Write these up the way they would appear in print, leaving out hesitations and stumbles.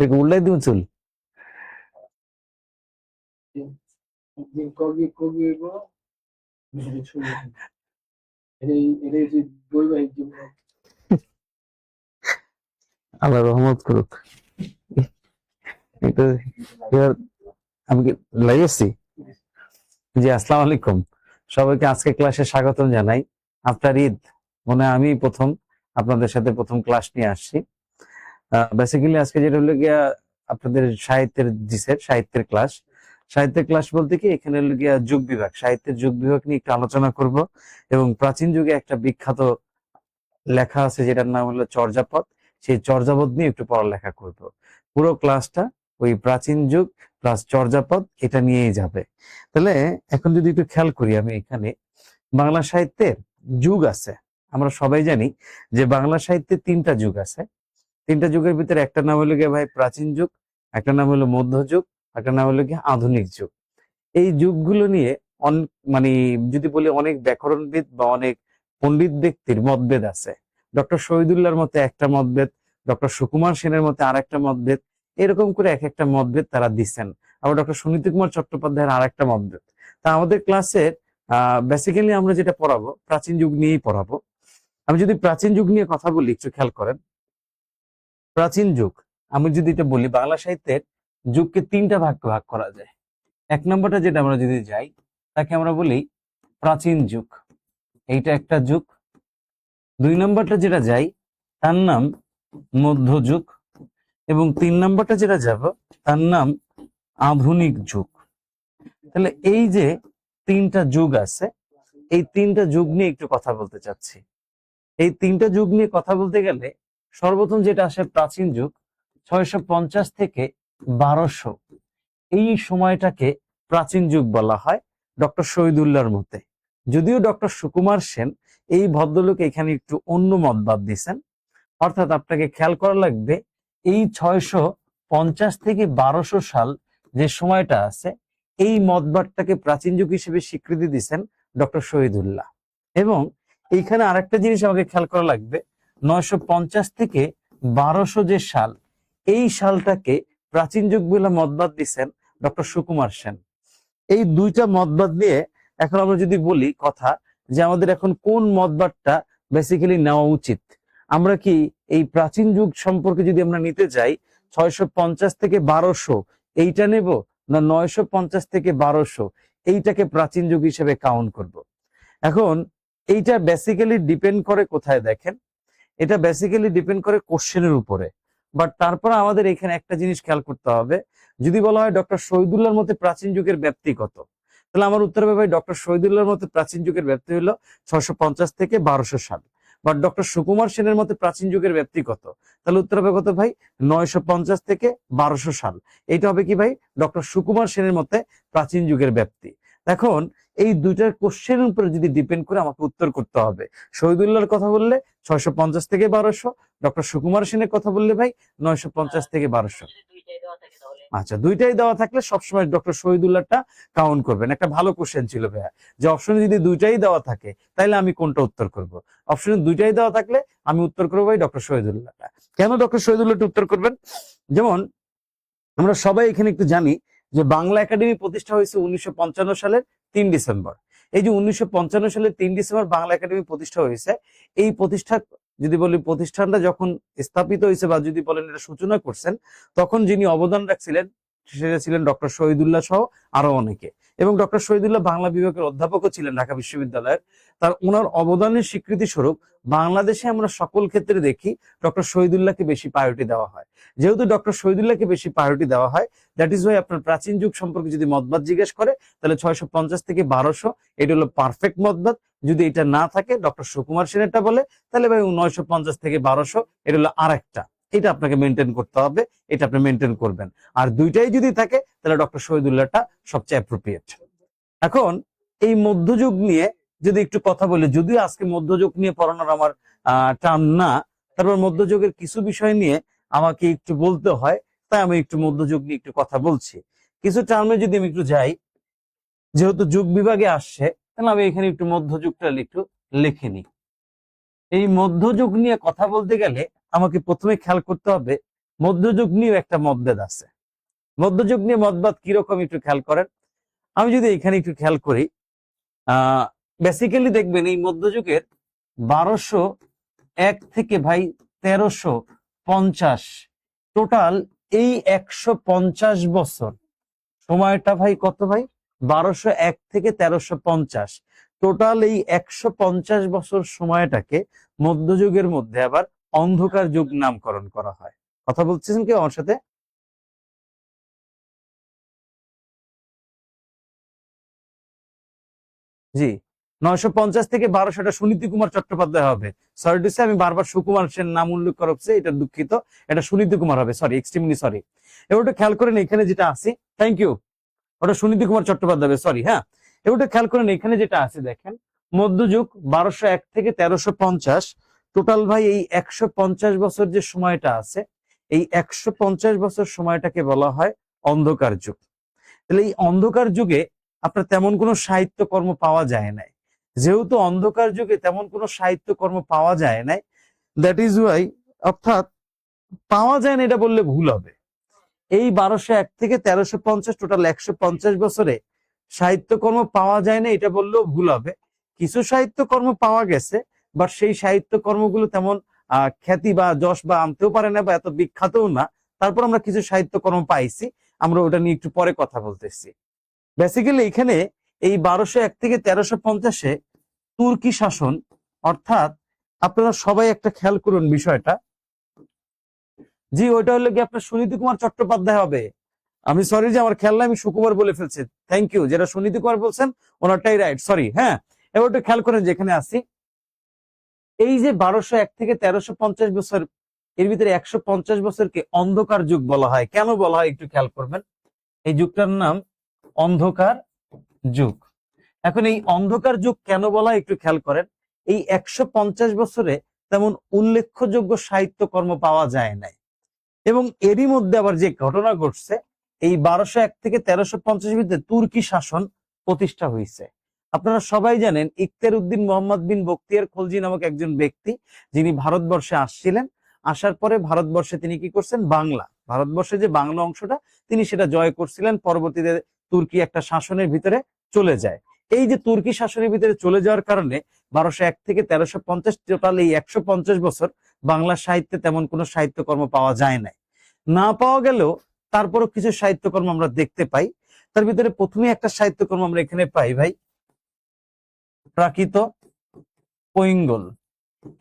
উল্লাই দিব চুল। আল্লাহ রহমত করুক। আমি কি লাইভ আসছি? জি, আসসালামু আলাইকুম সবাইকে। আজকে ক্লাসে স্বাগতম জানাই। আফটার ঈদ মনে হয় আমি প্রথম আপনাদের সাথে প্রথম ক্লাস নিয়ে আসছি। বেসিক্যালি আজকে যেটা হলো গিয়া আপনাদের সাহিত্যের ক্লাস। সাহিত্যের ক্লাস বলতে কি, এখানে হলো গিয়া যুগ বিভাগ, সাহিত্যের যুগ বিভাগ নিয়ে একটু আলোচনা করব এবং প্রাচীন যুগে একটা বিখ্যাত লেখা আছে যেটার নাম হলো চর্যাপদ, সেই চর্যাপদ নিয়ে একটু পড়ালেখা করব। পুরো ক্লাসটা ওই প্রাচীন যুগ প্লাস চর্যাপদ এটা নিয়েই যাবে। তাহলে এখন যদি একটু খেয়াল করি, আমি এখানে বাংলা সাহিত্যের যুগ আছে। আমরা সবাই জানি যে বাংলা সাহিত্যে 3টা যুগ আছে। 3টা যুগের ভিতরে একটা নাম হলো গিয়ে ভাই প্রাচীন যুগ, একটা নাম হলো মধ্যযুগ, একটা নাম হলো গিয়ে আধুনিক যুগ। এই যুগগুলো নিয়ে মানে যদি বলি অনেক ব্যাকরণবিদ বা অনেক পণ্ডিত ব্যক্তির মতভেদ আছে। ডক্টর শহীদুল্লাহর মতে একটা মতভেদ, ডক্টর সুকুমার সেনের মতে আর একটা মতভেদ, এরকম করে এক একটা মতভেদ তারা দিচ্ছেন। আবার ডক্টর সুনীতি কুমার চট্টোপাধ্যায়ের আর একটা মতভেদ। তা আমাদের ক্লাসের বেসিক্যালি আমরা যেটা পড়াবো প্রাচীন যুগ নিয়েই পড়াবো। আমি যদি প্রাচীন যুগ নিয়ে কথা বলি, একটু খেয়াল করেন। প্রাচীন যুগ আমি যদি এটা বলি, বাংলা সাহিত্যের যুগকে 3টা ভাগ করা যায়। 1 নম্বরটা যেটা আমরা যদি যাই, তাকে আমরা বলি প্রাচীন যুগ, এইটা একটা যুগ। 2 নম্বরটা যেটা যাই তার নাম মধ্যযুগ, এবং 3 নম্বরটা যেটা যাব তার নাম আধুনিক যুগ। তাহলে এই যে 3টা যুগ আছে, এই 3টা যুগ নিয়ে একটু কথা বলতে চাচ্ছি। এই 3টা যুগ নিয়ে কথা বলতে গেলে সর্বপ্রথম যেটা আসে প্রাচীন যুগ, 650 থেকে 1200, এই সময়টাকে প্রাচীন যুগ বলা হয় ডক্টর শহীদুল্লাহর মতে। যদিও ডক্টর সুকুমার সেন এই ভদ্রলোক এখানে একটু অন্য মতবাদ দিয়েছেন। অর্থাৎ আপনাকে খেয়াল করা লাগবে, এই 650 থেকে 1200 সাল যে সময়টা আছে, এই মতবাদটাকে প্রাচীন যুগ হিসেবে স্বীকৃতি দিয়েছেন ডক্টর শহীদুল্লাহ। এবং এইখানে আরেকটা জিনিস আমাকে খেয়াল করা লাগবে, 950 থেকে 1200 যে সাল, এই সালটাকে প্রাচীন যুগ বলে মতবাদ দিচ্ছেন ডক্টর সুকুমার সেন। এই 2টা মতবাদ নিয়ে এখন আমরা যদি বলি কথা, যে আমাদের এখন কোন মতবাদটা বেসিক্যালি নেওয়া উচিত, আমরা কি এই প্রাচীন যুগ সম্পর্কে যদি আমরা নিতে যাই 650 থেকে 1200 এইটা নেব, না 950 থেকে 1200 এইটাকে প্রাচীন যুগ হিসেবে কাউন্ট করব? এখন এইটা বেসিক্যালি ডিপেন্ড করে কোথায় দেখেন, এটা বেসিক্যালি ডিপেন্ড করে কোশ্চেনের উপরে। বাট তারপর আমাদের এখানে একটা জিনিস খেয়াল করতে হবে, যদি বলা হয় ডক্টর শহীদুল্লাহর মতে প্রাচীন যুগের ব্যাপ্তি কত, তাহলে আমার উত্তর হবে ভাই ডক্টর শহীদুল্লাহর মতে প্রাচীন যুগের ব্যাপ্তি হলো 650 থেকে 1200 সাল। বাট ডক্টর সুকুমার সেনের মতে প্রাচীন যুগের ব্যাপ্তি কত, তাহলে উত্তর হবে কত ভাই? 950 থেকে 1200 সাল। এটা হবে কি ভাই? ডক্টর সুকুমার সেনের মতে প্রাচীন যুগের ব্যাপ্তি। এখন এই 2টার কোশ্চেনের উপরে যদি ডিপেন্ড করে আমাকে উত্তর করতে হবে। শহীদুল্লাহর কথা বললে 650 থেকে 1200, ডক্টর সুকুমার সেনের কথা বললে ভাই 950 থেকে 1200। আচ্ছা, 2টাই দেওয়া থাকলে সবসময় ডক্টর শহীদুল্লাহটা কাউন্ট করবেন। একটা ভালো কোশ্চেন ছিল ভাইয়া, যে অপশনে যদি 2টাই দেওয়া থাকে তাহলে আমি কোনটা উত্তর করব। অপশনে 2টাই দেওয়া থাকলে আমি উত্তর করবো ভাই ডক্টর শহীদুল্লাহটা। কেন ডক্টর শহীদুল্লাহটা উত্তর করবেন? যেমন আমরা সবাই এখানে একটু জানি যে বাংলা একাডেমি প্রতিষ্ঠা হয়েছে 1955 সালের 3 ডিসেম্বর। এই যে 1955 সালের 3 ডিসেম্বর বাংলা একাডেমি প্রতিষ্ঠা হয়েছে, এই প্রতিষ্ঠা যদি বলি প্রতিষ্ঠানটা যখন স্থাপিত হয়েছে বা যদি বলেন এটা সূচনা করছেন, তখন যিনি অবদান রাখছিলেন সেটা ছিলেন ডক্টর শহীদুল্লাহ সহ আরো অনেকে। এবং ডক্টর শহীদুল্লাহ বাংলা বিভাগের অধ্যাপকও ছিলেন ঢাকা বিশ্ববিদ্যালয়ের। তার ওনার অবদানের স্বীকৃতি স্বরূপ বাংলাদেশে আমরা সকল ক্ষেত্রে দেখি ডক্টর শহীদুল্লাহকে বেশি প্রায়োরিটি দেওয়া হয়। যেহেতু ডক্টর শহীদুল্লাহকে বেশি প্রায়োরিটি দেওয়া হয়, দ্যাট ইজ ওয়াই আপনার প্রাচীন যুগ সম্পর্কে যদি মতবাদ জিজ্ঞেস করে, তাহলে 650 থেকে 1200 এটা হলো পারফেক্ট মতবাদ। যদি এটা না থাকে, ডক্টর সুকুমার সেনেরটা বলে, তাহলে ভাই 950 থেকে 1200 এটা হলো আরেকটা। এটা আপনাকে মেনটেন করতে হবে, এটা আপনি মেনটেন করবেন। আর 2টাই যদি থাকে তাহলে ডক্টর শহীদুল্লাহটা সবচেয়ে অ্যাপ্রোপ্রিয়েট। এখন এই মধ্যযুগ নিয়ে যদি একটু কথা বলি, যদিও আজকে মধ্যযুগ নিয়ে পড়ানোর আমার টার্ম না, তারপর মধ্যযুগের কিছু বিষয় নিয়ে আমাকে একটু বলতে হয়, তাই আমি একটু মধ্যযুগ নিয়ে একটু কথা বলছি। কিছু টার্মে যদি আমি একটু যাই, যেহেতু যুগ বিভাগে আসছে, তাহলে আমি এখানে একটু মধ্যযুগটা একটু লিখে নিই। এই মধ্যযুগ নিয়ে কথা বলতে গেলে আমাকে প্রথমে খেয়াল করতে হবে মধ্যযুগ নিয়ে একটা মতভেদ আছে। মধ্যযুগ নিয়ে মতবাদ কিরকম একটু খেয়াল করেন। আমি যদি এখানে একটু খেয়াল করি, বেসিক্যালি দেখবেন এই মধ্যযুগের 1201 থেকে ভাই 1350, টোটাল এই 150 বছর সময়টা ভাই কত ভাই, 1201 থেকে 1350, টোটাল এই 150 বছর সময়টাকে মধ্যযুগের মধ্যে আবার অন্ধকার যুগ নামকরণ করা হয়। কথা বলছেন কি আমার সাথে? জি, 950 থেকে 1200টা সুনীতি কুমার চট্টোপাধ্যায় হবে। সরি টু সে, আমি বারবার সুকুমার সেন নাম উল্লেখ করা হচ্ছে, এটা দুঃখিত, এটা সুনীতি কুমার হবে, সরি, এক্সট্রিমলি সরি। এবার ওটা খেয়াল করেন এখানে যেটা আছে, থ্যাংক ইউ, ওটা সুনীতি কুমার চট্টোপাধ্যায় হবে, সরি। হ্যাঁ, এবারটা খেয়াল করেন এখানে যেটা আছে দেখেন, মধ্যযুগ 1201 থেকে 1350, টোটাল ভাই এই 150 বছর যে সময়টা আছে, এই 150 বছর সময়টাকে বলা হয় অন্ধকার যুগ। তাহলে এই অন্ধকার যুগে আপনার তেমন কোনো সাহিত্যকর্ম পাওয়া যায় নাই। যেহেতু অন্ধকার যুগে তেমন কোনো সাহিত্যকর্ম পাওয়া যায় নাই, দ্যাট ইজ ওয়াই, অর্থাৎ পাওয়া যায় না এটা বললে ভুল হবে। এই 1201 থেকে 1350, টোটাল 150 বছরে সাহিত্যকর্ম পাওয়া যায় না এটা বললেও ভুল হবে। কিছু সাহিত্যকর্ম পাওয়া গেছে, বাট সেই সাহিত্যকর্মগুলো তেমন খ্যাতি বা যশ বা আনতেও পারে না, বা এত বিখ্যাতও না। তারপর আমরা কিছু সাহিত্যকর্ম পাইছি, আমরা ওটা নিয়ে একটু পরে কথা বলতেছি। বেসিক্যালি এখানে এই 1201 থেকে 1350-এ তুর্কি শাসন, অর্থাৎ আপনারা সবাই একটা খেয়াল করুন বিষয়টা। জি, ওইটা হলো কি আপনার সুনীতি কুমার চট্টোপাধ্যায় হবে। আমি সরি যে আমার খেয়াল নাই, আমি সুকুমার বলে ফেলছি, থ্যাংক ইউ। যেটা সুনীতি কুমার বলছেন ওনারটাই রাইট, সরি। হ্যাঁ, এবার একটু খেয়াল করেন যেখানে আসি, এই যে 1201 থেকে 1350 বছর, এর ভিতরে 150 বছরকে অন্ধকার যুগ বলা হয়। কেন বলা হয় একটু খেয়াল করবেন। এই যুগটার নাম অন্ধকার যুগ। এখন এই অন্ধকার যুগ কেন বলা হয় একটু খেয়াল করেন। এই 150 বছরে তেমন উল্লেখযোগ্য সাহিত্যকর্ম পাওয়া যায় নাই, এবং এরই মধ্যে আবার যে ঘটনা ঘটছে, এই 1201 থেকে 1350 ভিতরে তুর্কি শাসন প্রতিষ্ঠা হয়েছে। আপনারা সবাই জানেন ইখতিয়ার উদ্দিন মোহাম্মদ বিন বখতিয়ার খলজি নামক একজন ব্যক্তি, যিনি ভারতবর্ষে আসছিলেন। আসার পরে ভারতবর্ষে তিনি কি করছেন, বাংলা, ভারতবর্ষে যে বাংলা অংশটা তিনি সেটা জয় করছিলেন। পরবর্তীতে তুর্কি একটা শাসনের ভিতরে চলে যায়। এই যে তুর্কি শাসনের ভিতরে চলে যাওয়ার কারণে 1201 থেকে 1350, টোটাল এই 150 বছর বাংলা সাহিত্যে তেমন কোনো সাহিত্যকর্ম পাওয়া যায় না। না পাওয়া গেলেও তারপরও কিছু সাহিত্যকর্ম আমরা দেখতে পাই। তার ভিতরে প্রথমে একটা সাহিত্যকর্ম আমরা এখানে পাই ভাই, প্রাকৃত পৈঙ্গল।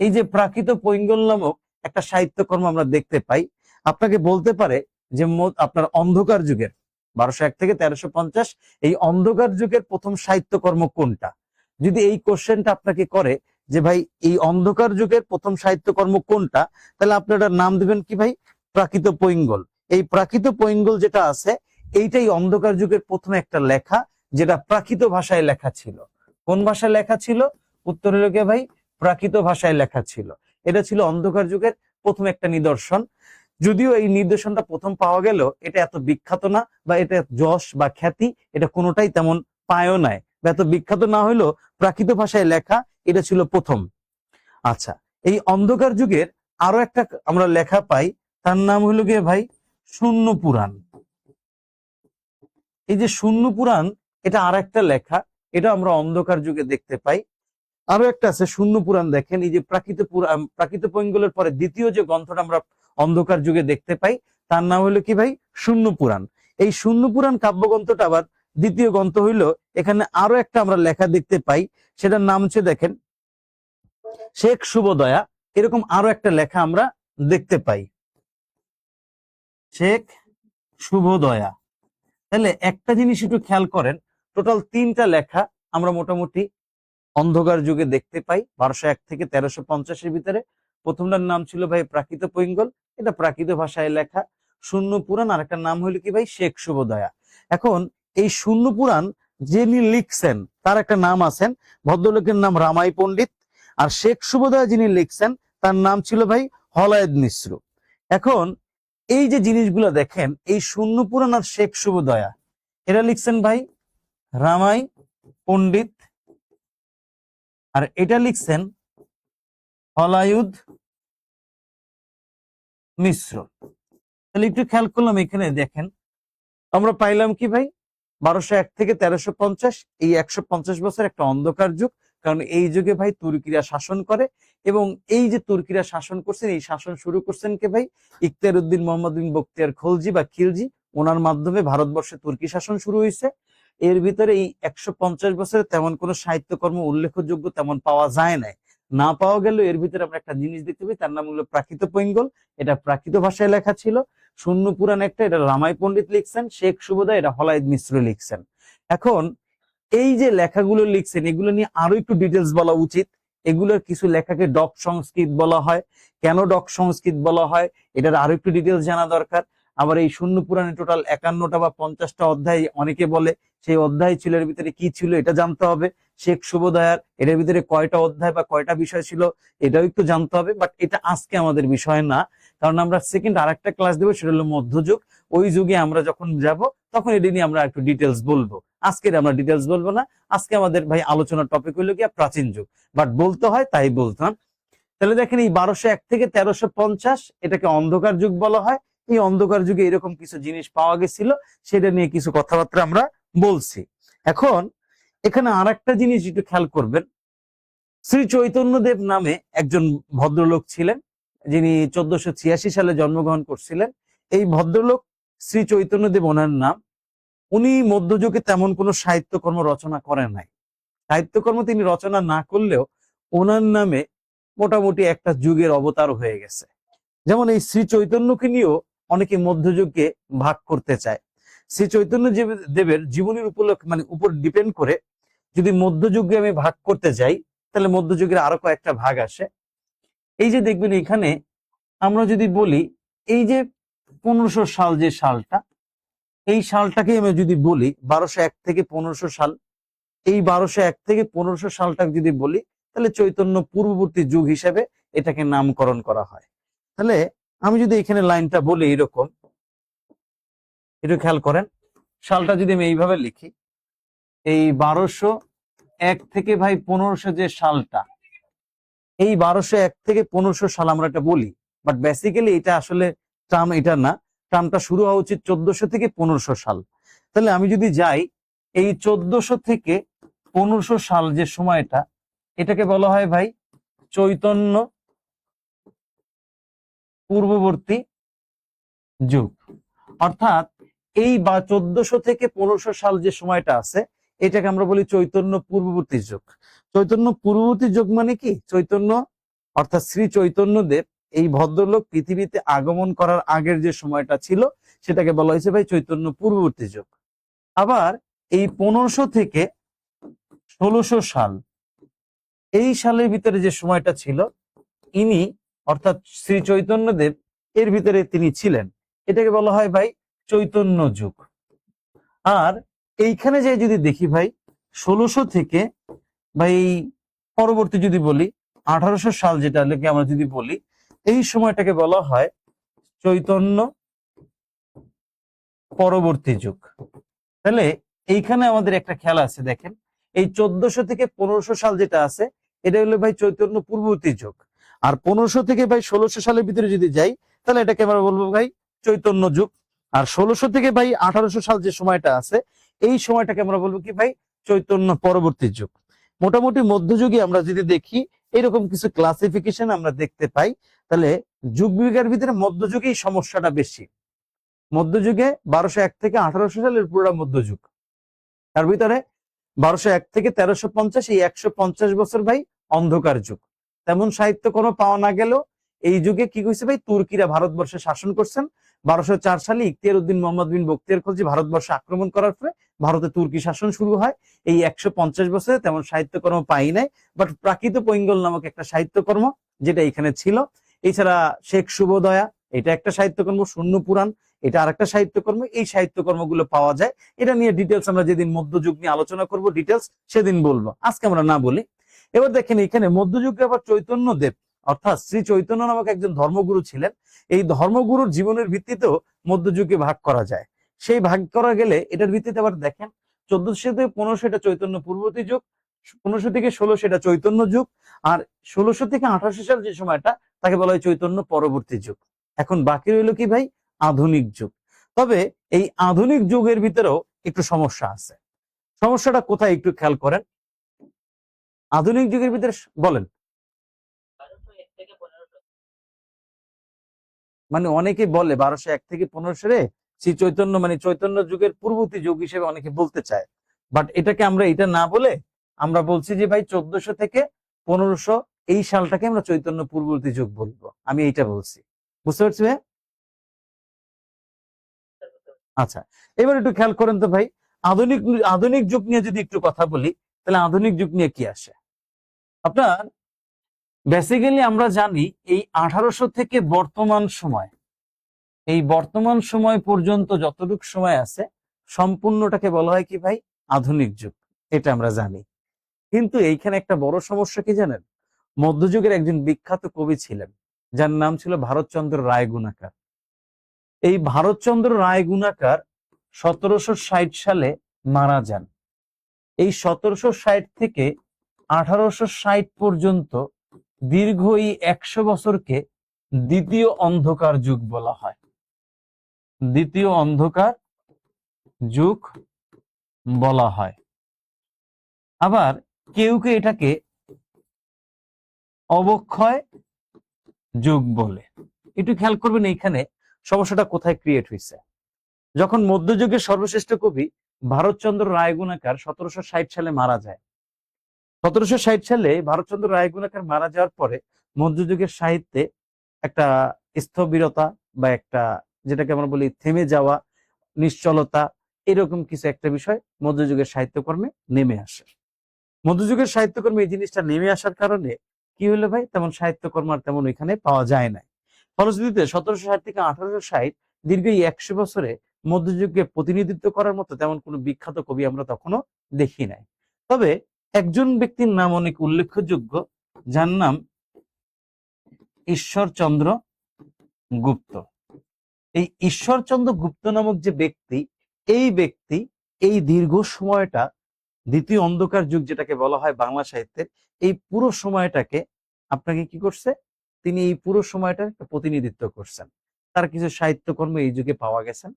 এই যে প্রাকৃত পৈঙ্গল নামক একটা সাহিত্যকর্ম আমরা দেখতে পাই। আপনাকে বলতে পারে যে আপনার অন্ধকার যুগের 1201 থেকে 1350, এই অন্ধকার যুগের প্রথম সাহিত্যকর্ম কোনটা, যদি এই কোশ্চেনটা আপনাকে করে যে ভাই এই অন্ধকার যুগের প্রথম সাহিত্যকর্ম কোনটা, তাহলে আপনারা নাম দিবেন কি ভাই, প্রাকৃত পৈঙ্গল। এই প্রাকৃত পৈঙ্গল যেটা আছে, এইটাই অন্ধকার যুগের প্রথম একটা লেখা, যেটা প্রাকৃত ভাষায় লেখা ছিল। কোন ভাষায় লেখা ছিল? উত্তর হলো কি ভাই, প্রাকৃত ভাষায় লেখা ছিল। এটা ছিল অন্ধকার যুগের প্রথম একটা নিদর্শন। যদিও এই নিদর্শনটা প্রথম পাওয়া গেল, এটা এত বিখ্যাত না, বা এটা যশ বা খ্যাতি এটা কোনোটাই তেমন পায়ও নাই, বা এত বিখ্যাত না হইলেও প্রাকৃত ভাষায় লেখা এটা ছিল প্রথম। আচ্ছা, এই অন্ধকার যুগের আরো একটা আমরা লেখা পাই, তার নাম হলো গিয়ে ভাই শূন্য পুরাণ। এই যে শূন্য পুরাণ, এটা আর একটা লেখা, এটা আমরা অন্ধকার যুগে দেখতে পাই। আরো একটা আছে শূন্য পুরাণ, দেখেন এই যে প্রাকৃত পৈঙ্গলের পরে দ্বিতীয় যে গ্রন্থটা আমরা অন্ধকার যুগে দেখতে পাই, তার নাম হলো কি ভাই, শূন্য পুরাণ। এই শূন্য পুরাণ কাব্যগ্রন্থটা আবার দ্বিতীয় গ্রন্থ হইলো, এখানে আরো একটা আমরা লেখা দেখতে পাই, সেটার নাম হচ্ছে দেখেন শেখ শুভদয়া। এরকম আরো একটা লেখা আমরা দেখতে পাই, শেখ শুভদয়া। তাহলে একটা জিনিস একটু খেয়াল করেন, টোটাল 3টা লেখা আমরা মোটামুটি অন্ধকার যুগে দেখতে পাই 1201 থেকে 1350-এর ভিতরে। প্রথমটার নাম ছিল ভাই প্রাকৃত পৈঙ্গল, এটা প্রাকৃত ভাষায় লেখা। শূন্য পুরাণ, আর একটা নাম হইলো কি ভাই, শেখ শুভদয়া। এখন এই শূন্য পুরাণ যিনি লিখছেন তার একটা নাম আছেন, ভদ্রলোকের নাম রামাই পণ্ডিত। আর শেখ শুভদয়া যিনি লিখছেন তার নাম ছিল ভাই হলায়েদ মিশ্র। এখন এই যে জিনিসগুলো দেখেন, এই শূন্য পুরাণ আর শেখ শুভদয়া, এরা লিখছেন ভাই রামাই পণ্ডিত, আর এটা লিখছেন হলায়ুদ মিশ্র। তাহলে একটু খেয়াল করলাম, এখানে দেখেন আমরা পাইলাম কি ভাই, 1201 থেকে 1350, এই 150 বছর একটা অন্ধকার যুগ। কারণ এই যুগে ভাই তুর্কিরা শাসন করে, এবং এই যে তুর্কিরা শাসন করছেন, এই শাসন শুরু করছেন কে ভাই, ইখতিয়ার উদ্দিন মোহাম্মদ বিন বখতিয়ার খলজি বা খিলজি, ওনার মাধ্যমে ভারতবর্ষে তুর্কি শাসন শুরু হয়েছে। এর ভিতরে এই 150 বছরে তেমন কোনো সাহিত্যকর্ম উল্লেখযোগ্য তেমন পাওয়া যায় না। না পাওয়া গেল এর ভিতরে আমরা একটা জিনিস দেখতে পাই, তার নাম হলো প্রাকৃত পৈঙ্গল। এটা প্রাকৃত ভাষায় লেখা ছিল। শূন্য পুরাণ একটা, এটা রামাই পণ্ডিত লিখছেন। শেখ সুবোধা, এটা হলাইদ মিশ্র লিখছেন। এখন এই যে লেখাগুলো লিখছেন, এগুলো নিয়ে আরো একটু ডিটেলস বলা উচিত। এগুলোর কিছু লেখাকে ডক সংস্কৃত বলা হয়। কেন ডক সংস্কৃত বলা হয়, এটার আরো একটু ডিটেলস জানা দরকার। আবার এই শূন্য পুরাণে টোটাল 51টা বা 50টা অধ্যায় অনেকে বলে, সেই অধ্যায় ছিল এর ভিতরে কি ছিল এটা জানতে হবে। শেখ সুবোধায়ার এটার ভিতরে কয়টা অধ্যায় বা কয়টা বিষয় ছিল এটাও একটু জানতে হবে। বাট এটা আজকে আমাদের বিষয় না, কারণ আমরা সেকেন্ড আরেকটা ক্লাস দেবো, সেটা হলো মধ্যযুগ। ওই যুগে আমরা যখন যাব তখন এটা নিয়ে আমরা একটু ডিটেলস বলবো। আজকের আমরা ডিটেলস বলবো না। আজকে আমাদের ভাই আলোচনার টপিক হইলো কি প্রাচীন যুগ, বাট বলতে হয় তাই বলতাম। তাহলে দেখেন এই 1201 থেকে 1350 এটাকে অন্ধকার যুগ বলা হয়। এই অন্ধকার যুগে এরকম কিছু জিনিস পাওয়া গেছিল, সেটা নিয়ে কিছু কথাবার্তা আমরা বলছি। এখন এখানে আর একটা জিনিস একটু খেয়াল করবেন। শ্রী চৈতন্যদেব নামে একজন ভদ্রলোক ছিলেন, যিনি 1486 সালে জন্মগ্রহণ করছিলেন। এই ভদ্রলোক শ্রী চৈতন্যদেব ওনার নাম। উনি মধ্যযুগে তেমন কোনো সাহিত্যকর্ম রচনা করেন নাই। সাহিত্যকর্ম তিনি রচনা না করলেও ওনার নামে মোটামুটি একটা যুগের অবতার হয়ে গেছে। যেমন এই শ্রী চৈতন্যকে নিয়েও অনেকে মধ্যযুগকে ভাগ করতে চায়। শ্রী চৈতন্য দেবের জীবনের উপর ডিপেন্ড করে যদি মধ্যযুগে আমি ভাগ করতে যাই, তাহলে মধ্যযুগের আরো কয়েকটা ভাগ আসে। এই যে দেখবেন এখানে আমরা যদি বলি, এই যে 1500 সাল যে সালটা, এই সালটাকে আমি যদি বলি 1201 থেকে 1500 সাল, এই 1201 থেকে 1500 সালটাকে যদি বলি, তাহলে চৈতন্য পূর্ববর্তী যুগ হিসেবে এটাকে নামকরণ করা হয়। তাহলে আমি যদি এখানে লাইনটা বলি এরকম, একটু খেয়াল করেন, সালটা যদি আমি এইভাবে লিখি, এই 1201 থেকে ভাই 1500 যে সালটা, এই 1201 থেকে 1500 সাল আমরা এটা বলি, বাট বেসিক্যালি এটা আসলে টার্ম এটা না। টার্মটা শুরু হওয়া উচিত 1400 থেকে 1500 সাল। তাহলে আমি যদি যাই এই 1400 থেকে 1500 সাল যে সময়টা, এটাকে বলা হয় ভাই চৈতন্য পূর্ববর্তী যুগ। অর্থাৎ এই 1400 থেকে 1500 সাল যে সময়টা আছে, এটাকে আমরা বলি চৈতন্য পূর্ববর্তী যুগ। চৈতন্য পূর্ববর্তী যুগ মানে কি, চৈতন্য অর্থাৎ শ্রী চৈতন্যদেব এই ভদ্রলোক পৃথিবীতে আগমন করার আগের যে সময়টা ছিল, সেটাকে বলা হয়েছে ভাই চৈতন্য পূর্ববর্তী যুগ। আবার এই 1500 থেকে 1600 সাল, এই সালের ভিতরে যে সময়টা ছিল, ইনি অর্থাৎ শ্রী চৈতন্যদেব এর ভিতরে তিনি ছিলেন, এটাকে বলা হয় ভাই চৈতন্য যুগ। আর এইখানে যে যদি দেখি ভাই 1600 থেকে ভাই পরবর্তী যদি বলি 1800 সাল, যেটা লেগে আমরা যদি বলি, এই সময়টাকে বলা হয় চৈতন্য পরবর্তী যুগ। তাহলে এইখানে আমাদের একটা খেলা আছে, দেখেন এই 1400 থেকে 1500 সাল যেটা আছে, এটা হলো ভাই চৈতন্য পূর্ববর্তী যুগ। আর 1500 থেকে ভাই 1600 সালের ভিতরে যদি যাই, তাহলে এটাকে আমরা বলবো ভাই চৈতন্য যুগ। আর 1600 থেকে ভাই 1800 সাল যে সময়টা আছে, এই সময়টাকে আমরা বলবো কি ভাই চৈতন্য পরবর্তী যুগ। মোটামুটি মধ্যযুগে আমরা যদি দেখি এরকম কিছু ক্লাসিফিকেশন আমরা দেখতে পাই। তাহলে যুগ বিভাগের ভিতরে মধ্যযুগেই সমস্যাটা বেশি। মধ্যযুগে 1201 থেকে 1800 সালের পুরোটা মধ্যযুগ। তার ভিতরে 1201 থেকে 1350, এই 150 বছর ভাই অন্ধকার যুগ। তেমন সাহিত্য কোনো পাওয়া না গেলেও এই যুগে কি হয়েছে ভাই, তুর্কিরা ভারতবর্ষে শাসন করছেন। 1204 সালে ইখতিয়ার উদ্দিন মোহাম্মদ বিন বখতিয়ার খলজি ভারতবর্ষে আক্রমণ করার পরে ভারতে তুর্কি শাসন শুরু হয়। এই 150 বছরে তেমন সাহিত্যকর্ম পাই নাই, বাট প্রাকৃত পৈঙ্গল নামক একটা সাহিত্যকর্ম যেটা এখানে ছিল। এছাড়া শেখ সুবোধয়া, এটা একটা সাহিত্যকর্ম। শূন্য পুরাণ, এটা আরেকটা সাহিত্যকর্ম। এই সাহিত্যকর্মগুলো পাওয়া যায়। এটা নিয়ে ডিটেলস আমরা যেদিন মধ্যযুগ নিয়ে আলোচনা করব ডিটেলস, সেদিন বলবো, আজকে আমরা না বলি। এবার দেখেন এখানে মধ্যযুগে আবার চৈতন্যদেব অর্থাৎ শ্রী চৈতন্য নামক একজন ধর্মগুরু ছিলেন। এই ধর্মগুরুর জীবনের ভিত্তিতেও মধ্যযুগে ভাগ করা যায়। সেই ভাগ করা গেলে এটার ভিত্তিতে আবার দেখেন 1400 থেকে 1500 এটা চৈতন্য পূর্ববর্তী যুগ, 1500 থেকে 1600 এটা চৈতন্য যুগ, আর 1600 থেকে 1800 সাল যে সময়টা, তাকে বলা হয় চৈতন্য পরবর্তী যুগ। এখন বাকি রইল কি ভাই আধুনিক যুগ। তবে এই আধুনিক যুগের ভিতরেও একটু সমস্যা আছে। সমস্যাটা কোথায় একটু খেয়াল করেন। আধুনিক যুগের ভিতরে বলেন, মানে অনেকে বলে 1201 থেকে 1500 রে শ্রী চৈতন্য, মানে চৈতন্য যুগের পূর্ববর্তী যুগ হিসেবে অনেকে বলতে চায়। বাট এটাকে আমরা এটা না বলে আমরা বলছি যে ভাই 1400 থেকে 1500 এই সালটাকে আমরা চৈতন্য পূর্ববর্তী যুগ বলবো। আমি এইটা বলছি, বুঝতে পারছি ভাই? আচ্ছা, এবার একটু খেয়াল করেন তো ভাই, আধুনিক আধুনিক যুগ নিয়ে যদি একটু কথা বলি, তাহলে আধুনিক যুগ নিয়ে কি আসে আপনার? বেসিক্যালি আমরা জানি এই 1800 থেকে বর্তমান সময়, এই বর্তমান সময় পর্যন্ত যতটুকু সময় আছে সম্পূর্ণটাকে বলা হয় কি ভাই? আধুনিক যুগ। এটা আমরা জানি। কিন্তু এইখানে একটা বড় সমস্যা কি জানেন? মধ্যযুগের একজন বিখ্যাত কবি ছিলেন, যার নাম ছিল ভারতচন্দ্র রায়গুণাকার। এই ভারতচন্দ্র রায়গুণাকার 1760 সালে মারা যান। এই 1760 থেকে 1860 পর্যন্ত দীর্ঘ এই 100 বছরকে দ্বিতীয় অন্ধকার যুগ বলা হয়। দ্বিতীয় অন্ধকার যুগ বলা হয়। আবার কেউ কেউ এটাকে অবক্ষয় যুগ বলে। একটু খেয়াল করবেন এইখানে সমস্যাটা কোথায় ক্রিয়েট হয়েছে। যখন মধ্যযুগের সর্বশ্রেষ্ঠ কবি ভারতচন্দ্র রায়গুণাকার 1760 সালে মারা যায়, 1760 সালে ভারতচন্দ্র রায়গুণাকার মারা যাওয়ার পরে মধ্যযুগের সাহিত্যে একটা স্থবিরতা বা একটা, যেটাকে আমরা বলি থেমে যাওয়া, নিশ্চলতা, এরকম কিছু একটা বিষয় মধ্যযুগের সাহিত্যকর্মে নেমে আসে। মধ্যযুগের সাহিত্যকর্মে এই জিনিসটা নেমে আসার কারণে কি হলো ভাই, তেমন সাহিত্যকর্ম আর তেমন ওইখানে পাওয়া যায় না। ফলশ্রুতিতে 1760 থেকে 1860 দীর্ঘ এই 100 বছরে মধ্যযুগকে প্রতিনিধিত্ব করার মতো তেমন কোনো বিখ্যাত কবি আমরা তখনো দেখি নাই। তবে একজন ব্যক্তির নাম অনেক উল্লেখযোগ্য, যার নাম ঈশ্বরচন্দ্র গুপ্ত। এই ঈশ্বরচন্দ্র গুপ্ত নামক যে ব্যক্তি, এই ব্যক্তি এই দীর্ঘ সময়টা, দ্বিতীয় অন্ধকার যুগ যেটাকে বলা হয় বাংলা সাহিত্যের, এই পুরো সময়টাকে আপনাকে কি করছে, তিনি এই পুরো সময়টা প্রতিনিধিত্ব করছেন। তার কিছু সাহিত্যকর্ম এই যুগে পাওয়া গেছেন,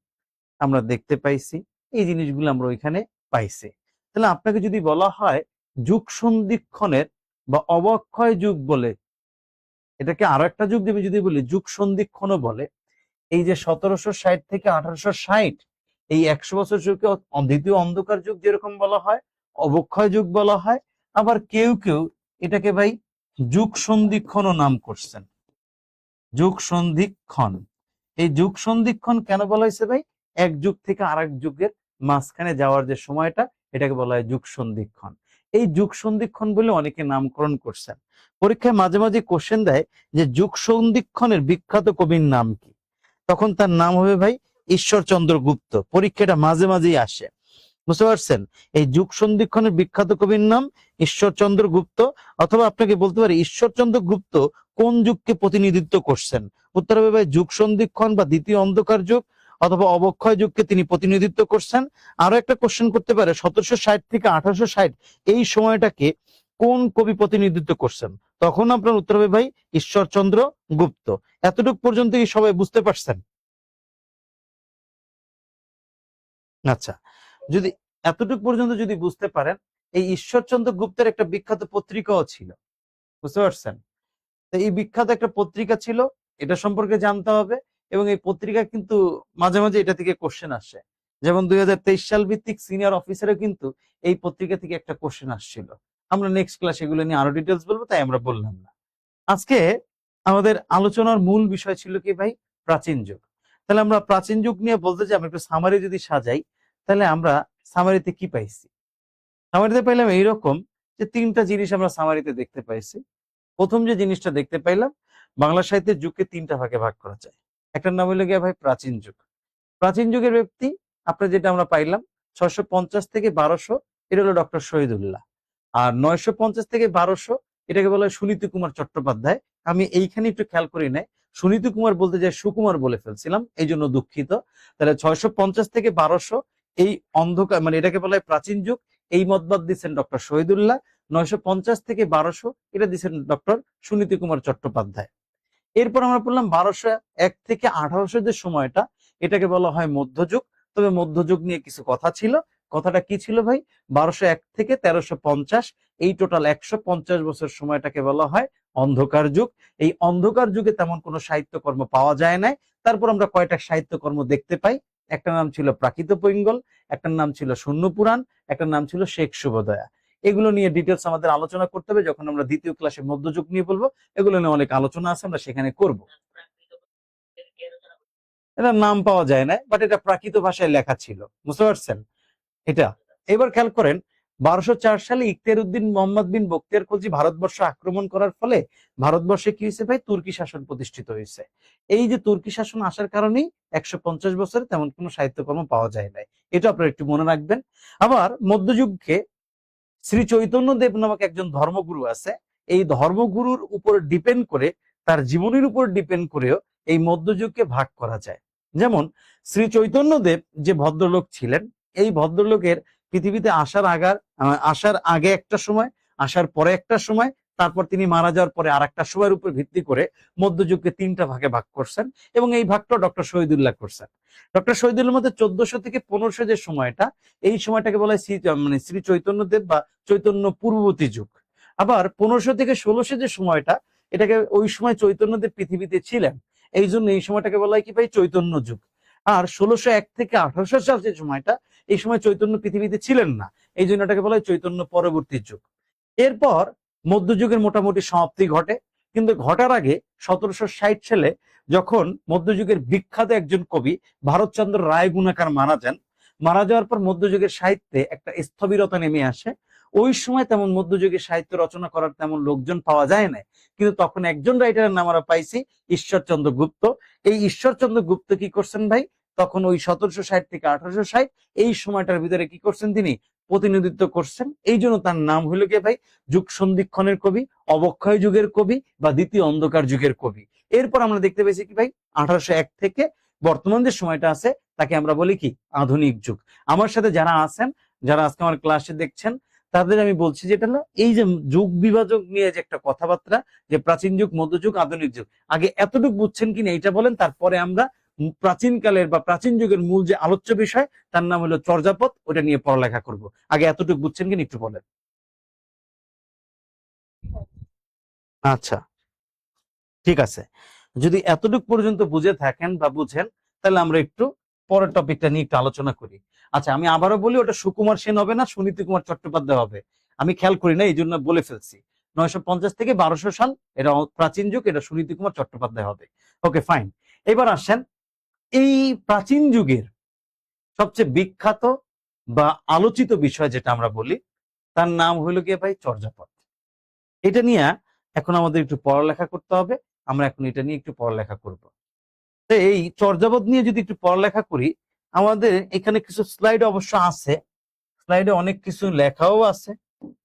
আমরা দেখতে পাইছি, এই জিনিসগুলো আমরা ওইখানে পাইছি। তাহলে আপনাকে যদি বলা হয় যুগ সন্ধিক্ষণের বা অবক্ষয় যুগ বলে, এটাকে আরো একটা যুগ দেবে যদি বলি যুগ সন্ধিক্ষণও বলে, এই যে 1760 থেকে 1860 এই 100 বছর যুগকে দ্বিতীয় অন্ধকার যুগ যেরকম বলা হয়, অবক্ষয় যুগ বলা হয়। আবার কেউ কেউ এটাকে ভাই যুগ সন্ধিক্ষণও নাম করছেন, যুগ সন্ধিক্ষণ। এই যুগ সন্ধিক্ষণ কেন বলা হয়েছে ভাই? এক যুগ থেকে আরেক যুগের মাঝখানে যাওয়ার যে সময়টা, এটাকে বলা হয় যুগ সন্ধিক্ষণ। এই যুগ সন্ধিক্ষণ বলে অনেকে নামকরণ করছেন। পরীক্ষায় মাঝে মাঝে কোশ্চেন দেয় যে যুগ সন্ধিক্ষণের বিখ্যাত কবির নাম কি, তখন তার নাম হবে ভাই ঈশ্বরচন্দ্র গুপ্ত। পরীক্ষাটা মাঝে মাঝেই আসে, বুঝতে পারছেন? এই যুগ সন্ধিক্ষণের বিখ্যাত কবির নাম ঈশ্বরচন্দ্র গুপ্ত। অথবা আপনাকে বলতে পারি ঈশ্বরচন্দ্র গুপ্ত কোন যুগকে প্রতিনিধিত্ব করছেন? উত্তর হবে ভাই যুগ সন্ধিক্ষণ বা দ্বিতীয় অন্ধকার যুগ অথবা অবক্ষয় যুগকে তিনি প্রতিনিধিত্ব করছেন। আরো একটা কোশ্চেন করতে পারে 1760 থেকে 1860 এই সময়টাকে কোন কবি প্রতিনিধিত্ব করছেন? তখন আপনার উত্তর হবে ভাই ঈশ্বরচন্দ্র গুপ্ত। এতটুকু পর্যন্ত কি সবাই বুঝতে পারছেন? আচ্ছা, যদি এতটুকু পর্যন্ত যদি বুঝতে পারেন, এই ঈশ্বরচন্দ্র গুপ্তের একটা বিখ্যাত পত্রিকাও ছিল, বুঝতে পারছেন? তো এই বিখ্যাত একটা পত্রিকা ছিল, এটা সম্পর্কে জানতে হবে। এবং এই পত্রিকা কিন্তু মাঝে মাঝে এটা থেকে কোশ্চেন আসে, যেমন 2023 সাল ভিত্তিক সিনিয়র অফিসারে কিন্তু এই পত্রিকা থেকে একটা কোশ্চেন আসছিল। আমরা নেক্সট ক্লাস এগুলো নিয়ে আরো ডিটেলস বলবো, তাই আমরা বললাম না। আজকে আমাদের আলোচনার মূল বিষয় ছিল কি ভাই? প্রাচীন যুগ। তাহলে আমরা প্রাচীন যুগ নিয়ে বলতে যে আমরা একটু সামারি যদি সাজাই, তাহলে আমরা সামারিতে কি পাইছি? সামারিতে পাইলাম এইরকম যে তিনটা জিনিস আমরা সামারিতে দেখতে পাইছি। প্রথম যে জিনিসটা দেখতে পাইলাম, বাংলা সাহিত্যের যুগকে তিনটা ভাগে ভাগ করা যায়। একটার নাম হইলো গিয়ে ভাই প্রাচীন যুগ। প্রাচীন যুগের ব্যক্তি আপনার যেটা আমরা পাইলাম 650 থেকে 1200, এটা হলো ডক্টর শহীদুল্লাহ। আর 950 থেকে 1200 এটাকে বলা হয় সুনীতি কুমার চট্টোপাধ্যায়। আমি এইখানে একটু খেয়াল করি নাই, সুনীতি কুমার বলতে যাই সুকুমার বলে ফেলছিলাম, এই জন্য দুঃখিত। তাহলে 650 থেকে 1200 এই অন্ধকার, মানে এটাকে বলা হয় প্রাচীন যুগ, এই মতবাদ দিচ্ছেন ডক্টর শহীদুল্লাহ। 950 থেকে 1200 এটা দিচ্ছেন ডক্টর সুনীতি কুমার চট্টোপাধ্যায়। এরপর আমরা পড়লাম 1201 থেকে 1800 যে সময়টা, এটাকে বলা হয় মধ্যযুগ। তবে মধ্যযুগ নিয়ে কিছু কথা ছিল। কথাটা কি ছিল ভাই? 1201 থেকে 1350, এই টোটাল 150 বছর সময়টাকে বলা হয় অন্ধকার যুগ। এই অন্ধকার যুগে তেমন কোনো সাহিত্যকর্ম পাওয়া যায় নাই। তারপর আমরা কয়টা সাহিত্যকর্ম দেখতে পাই। একটা নাম ছিল প্রাকৃত পৈঙ্গল, একটার নাম ছিল শূন্য পুরাণ, একটার নাম ছিল শেখ শুভদয়া। এগুলো নিয়ে ডিটেলস আমাদের আলোচনা করতে হবে যখন আমরা দ্বিতীয় ক্লাসে মধ্যযুগ নিয়ে বলবো। এগুলো নিয়ে অনেক আলোচনা আছে, আমরা সেখানে করব। এটা নাম পাওয়া যায় না, বাট এটা প্রাকৃত ভাষায় লেখা ছিল, বুঝতে পারছেন এটা? এবার খেয়াল করেন, 1204 সালে ইখতিয়ার উদ্দিন মোহাম্মদ বিন বখতিয়ার খলজি ভারতবর্ষ আক্রমণ করার ফলে ভারতবর্ষে কি হয়েছে ভাই? তুর্কি শাসন প্রতিষ্ঠিত হয়েছে। এই যে তুর্কি শাসন আসার কারণেই 150 বছরে তেমন কোনো সাহিত্যকর্ম পাওয়া যায় নাই। এটা আপনারা একটু মনে রাখবেন। আবার মধ্যযুগকে শ্রী চৈতন্য দেব নামক একজন ধর্মগুরু আছে, এই ধর্মগুরুর উপর ডিপেন্ড করে, তার জীবনের উপর ডিপেন্ড করেও এই মধ্যযুগকে ভাগ করা যায়। যেমন শ্রী চৈতন্য দেব যে ভদ্রলোক ছিলেন, এই ভদ্রলোকের পৃথিবীতে আসার আগে একটা সময়, আসার পরে একটা সময়, তারপর তিনি মারা যাওয়ার পরে আর একটা সময়ের উপর ভিত্তি করে মধ্যযুগকে 3টা ভাগে ভাগ করছেন, এবং এই ভাগটা ডক্টর শহীদুল্লাহ করছেন। ডক্টর শহীদুল্লাহ মধ্যে 1400 থেকে 1500 যে সময়টা, এই সময়টাকে বলা হয় শ্রী চৈতন্য দেব বা চৈতন্য পূর্ববর্তী যুগ। আবার 1500 থেকে 1600 যে সময়টা, এটাকে ওই সময় চৈতন্যদেব পৃথিবীতে ছিলেন, এই জন্য এই সময়টাকে বলা হয় কি ভাই? চৈতন্য যুগ। আর 1601 থেকে 1800 সাল যে সময়টা, এই সময় চৈতন্য পৃথিবীতে ছিলেন না, এই জন্য এটাকে বলা হয় চৈতন্য পরবর্তী যুগ। এরপর মধ্যযুগের মোটামুটি সমাপ্তি ঘটে, কিন্তু ঘটার আগে 1760 সালে যখন মধ্যযুগের বিখ্যাত একজন কবি ভারতচন্দ্র রায় গুণাকার মারা যান, মারা যাওয়ার পর মধ্যযুগের সাহিত্যে একটা স্থবিরতা নেমে আসে। ওই সময় তেমন মধ্যযুগের সাহিত্য রচনা করার তেমন লোকজন পাওয়া যায় না, কিন্তু তখন একজন রাইটারের নাম আমরা পাইছি, ঈশ্বরচন্দ্র গুপ্ত। এই ঈশ্বরচন্দ্র গুপ্ত কি করছেন ভাই? তখন ওই 1760 থেকে 1860 এই সময়টার ভিতরে কি করছেন? তিনি প্রতিনিধিত্ব করছেন। এই জন্য তার নাম হইল গিয়ে ভাই যুগ সন্ধিক্ষণের কবি, অবক্ষয় যুগের কবি বা দ্বিতীয় অন্ধকার যুগের কবি। এরপর আমরা দেখতে পেয়েছি কি ভাই? 1801 থেকে বর্তমান যে সময়টা আছে, তাকে আমরা বলি কি? আধুনিক যুগ। আমার সাথে যারা আছেন, যারা আজকে আমার ক্লাসে দেখছেন, তাদের আমি বলছি যেটা হলো, এই যে যুগ বিভাজক নিয়ে যে একটা কথাবার্তা, যে প্রাচীন যুগ, মধ্যযুগ, আধুনিক যুগ, আগে এতটুকু বুঝছেন কিনা এটা বলেন, তারপরে আমরা প্রাচীন কালের বা প্রাচীন যুগের মূল যে আলোচ্য বিষয়, তার নাম হলো চর্যাপদ, ওটা নিয়ে পড়ালেখা করব। আগে এতটুকু বুঝছেন কিনা একটু বলেন। আচ্ছা, ঠিক আছে। যদি এতটুকু পর্যন্ত বুঝে থাকেন বা বুঝেন, তাহলে আমরা একটু পরের টপিকটা নিয়ে একটু আলোচনা করি। আচ্ছা, আমি আবারও বলি, ওটা সুকুমার সেন হবে না, সুনীতি কুমার চট্টোপাধ্যায় হবে। আমি খেয়াল করি না, এই জন্য বলে ফেলছি। 950 থেকে 1200 সাল, এটা প্রাচীন যুগ, এটা সুনীতি কুমার চট্টোপাধ্যায় হবে। ওকে, ফাইন। এবার আসেন, এই প্রাচীন যুগের সবচেয়ে বিখ্যাত বা আলোচিত বিষয় যেটা আমরা বলি, তার নাম হইল গিয়ে ভাই চর্যাপদ। এটা নিয়ে এখন আমাদের একটু পড়ালেখা করতে হবে। আমরা এখন এটা নিয়ে একটু পড়ালেখা করব। তো এই চর্যাপদ নিয়ে যদি একটু পড়ালেখা করি, আমাদের এখানে কিছু স্লাইড অবশ্য আছে, স্লাইডে অনেক কিছু লেখাও আছে,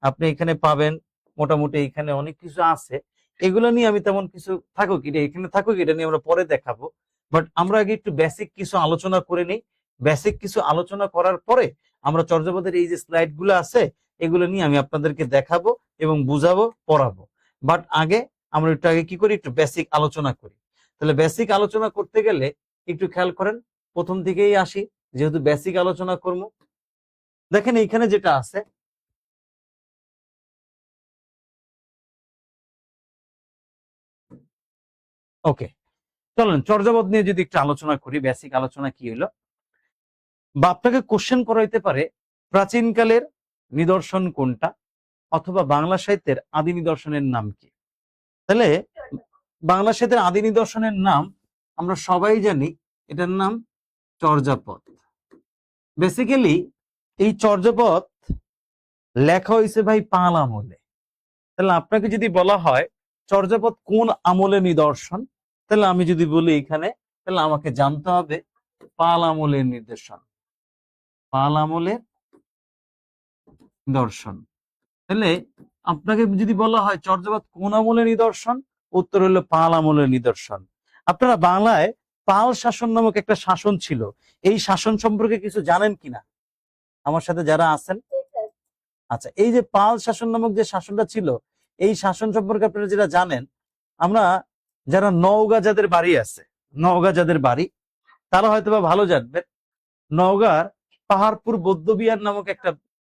আপনি এখানে পাবেন। মোটামুটি এখানে অনেক কিছু আছে, এগুলো নিয়ে আমি তেমন কিছু থাকুক, এটা এখানে থাকুক, এটা নিয়ে আমরা পরে দেখাবো। বাট আমরা আগে একটু বেসিক কিছু আলোচনা করে নিই। বেসিক কিছু আলোচনা করার পরে আমরা চর্যাপদের এই যে স্লাইড গুলো আছে, এগুলো নিয়ে আমি আপনাদেরকে দেখাবো এবং বুঝাবো, পড়াবো। বাট আগে আমরা একটু আগে কি করি? একটু বেসিক আলোচনা করি। তাহলে বেসিক আলোচনা করতে গেলে একটু খেয়াল করেন, প্রথম থেকেই আসি, যেহেতু বেসিক আলোচনা করবো। দেখেন এইখানে যেটা আছে, ওকে, চলেন চর্যাপদ নিয়ে যদি একটু আলোচনা করি। বেসিক আলোচনা কি হলো, বা আপনাকে কোশ্চেন করা হইতে পারে, প্রাচীনকালের নিদর্শন কোনটা, অথবা বাংলা সাহিত্যের আদি নিদর্শনের নাম কি? তাহলে বাংলা সাহিত্যের আদি নিদর্শনের নাম আমরা সবাই জানি, এটার নাম চর্যাপদ। বেসিক্যালি এই চর্যাপদ লেখা হয়েছে ভাই পাল আমলে। তাহলে আপনাকে যদি বলা হয় চর্যাপদ কোন আমলে নিদর্শন, তাহলে আমি যদি বলি এখানে, তাহলে আমাকে জানতে হবে পাল আমলের নিদর্শন, পাল আমলের নিদর্শন। তাহলে আপনাকে যদি বলা হয় চর্যাপদ কোন আমলের নিদর্শন, উত্তর হলো পাল আমলের নিদর্শন। আপনারা বাংলায় পাল শাসন নামক একটা শাসন ছিল, এই শাসন সম্পর্কে কিছু জানেন কিনা আমার সাথে যারা আছেন? আচ্ছা, এই যে পাল শাসন নামক যে শাসনটা ছিল, এই শাসন সম্পর্কে আপনারা যেটা জানেন, আমরা যারা নওগাঁ যাদের বাড়ি আছে, নওগাঁ যাদের বাড়ি, তারা হয়তোবা ভালো জানবেন নওগাঁর পাহাড়পুর বৌদ্ধবিহার নামক একটা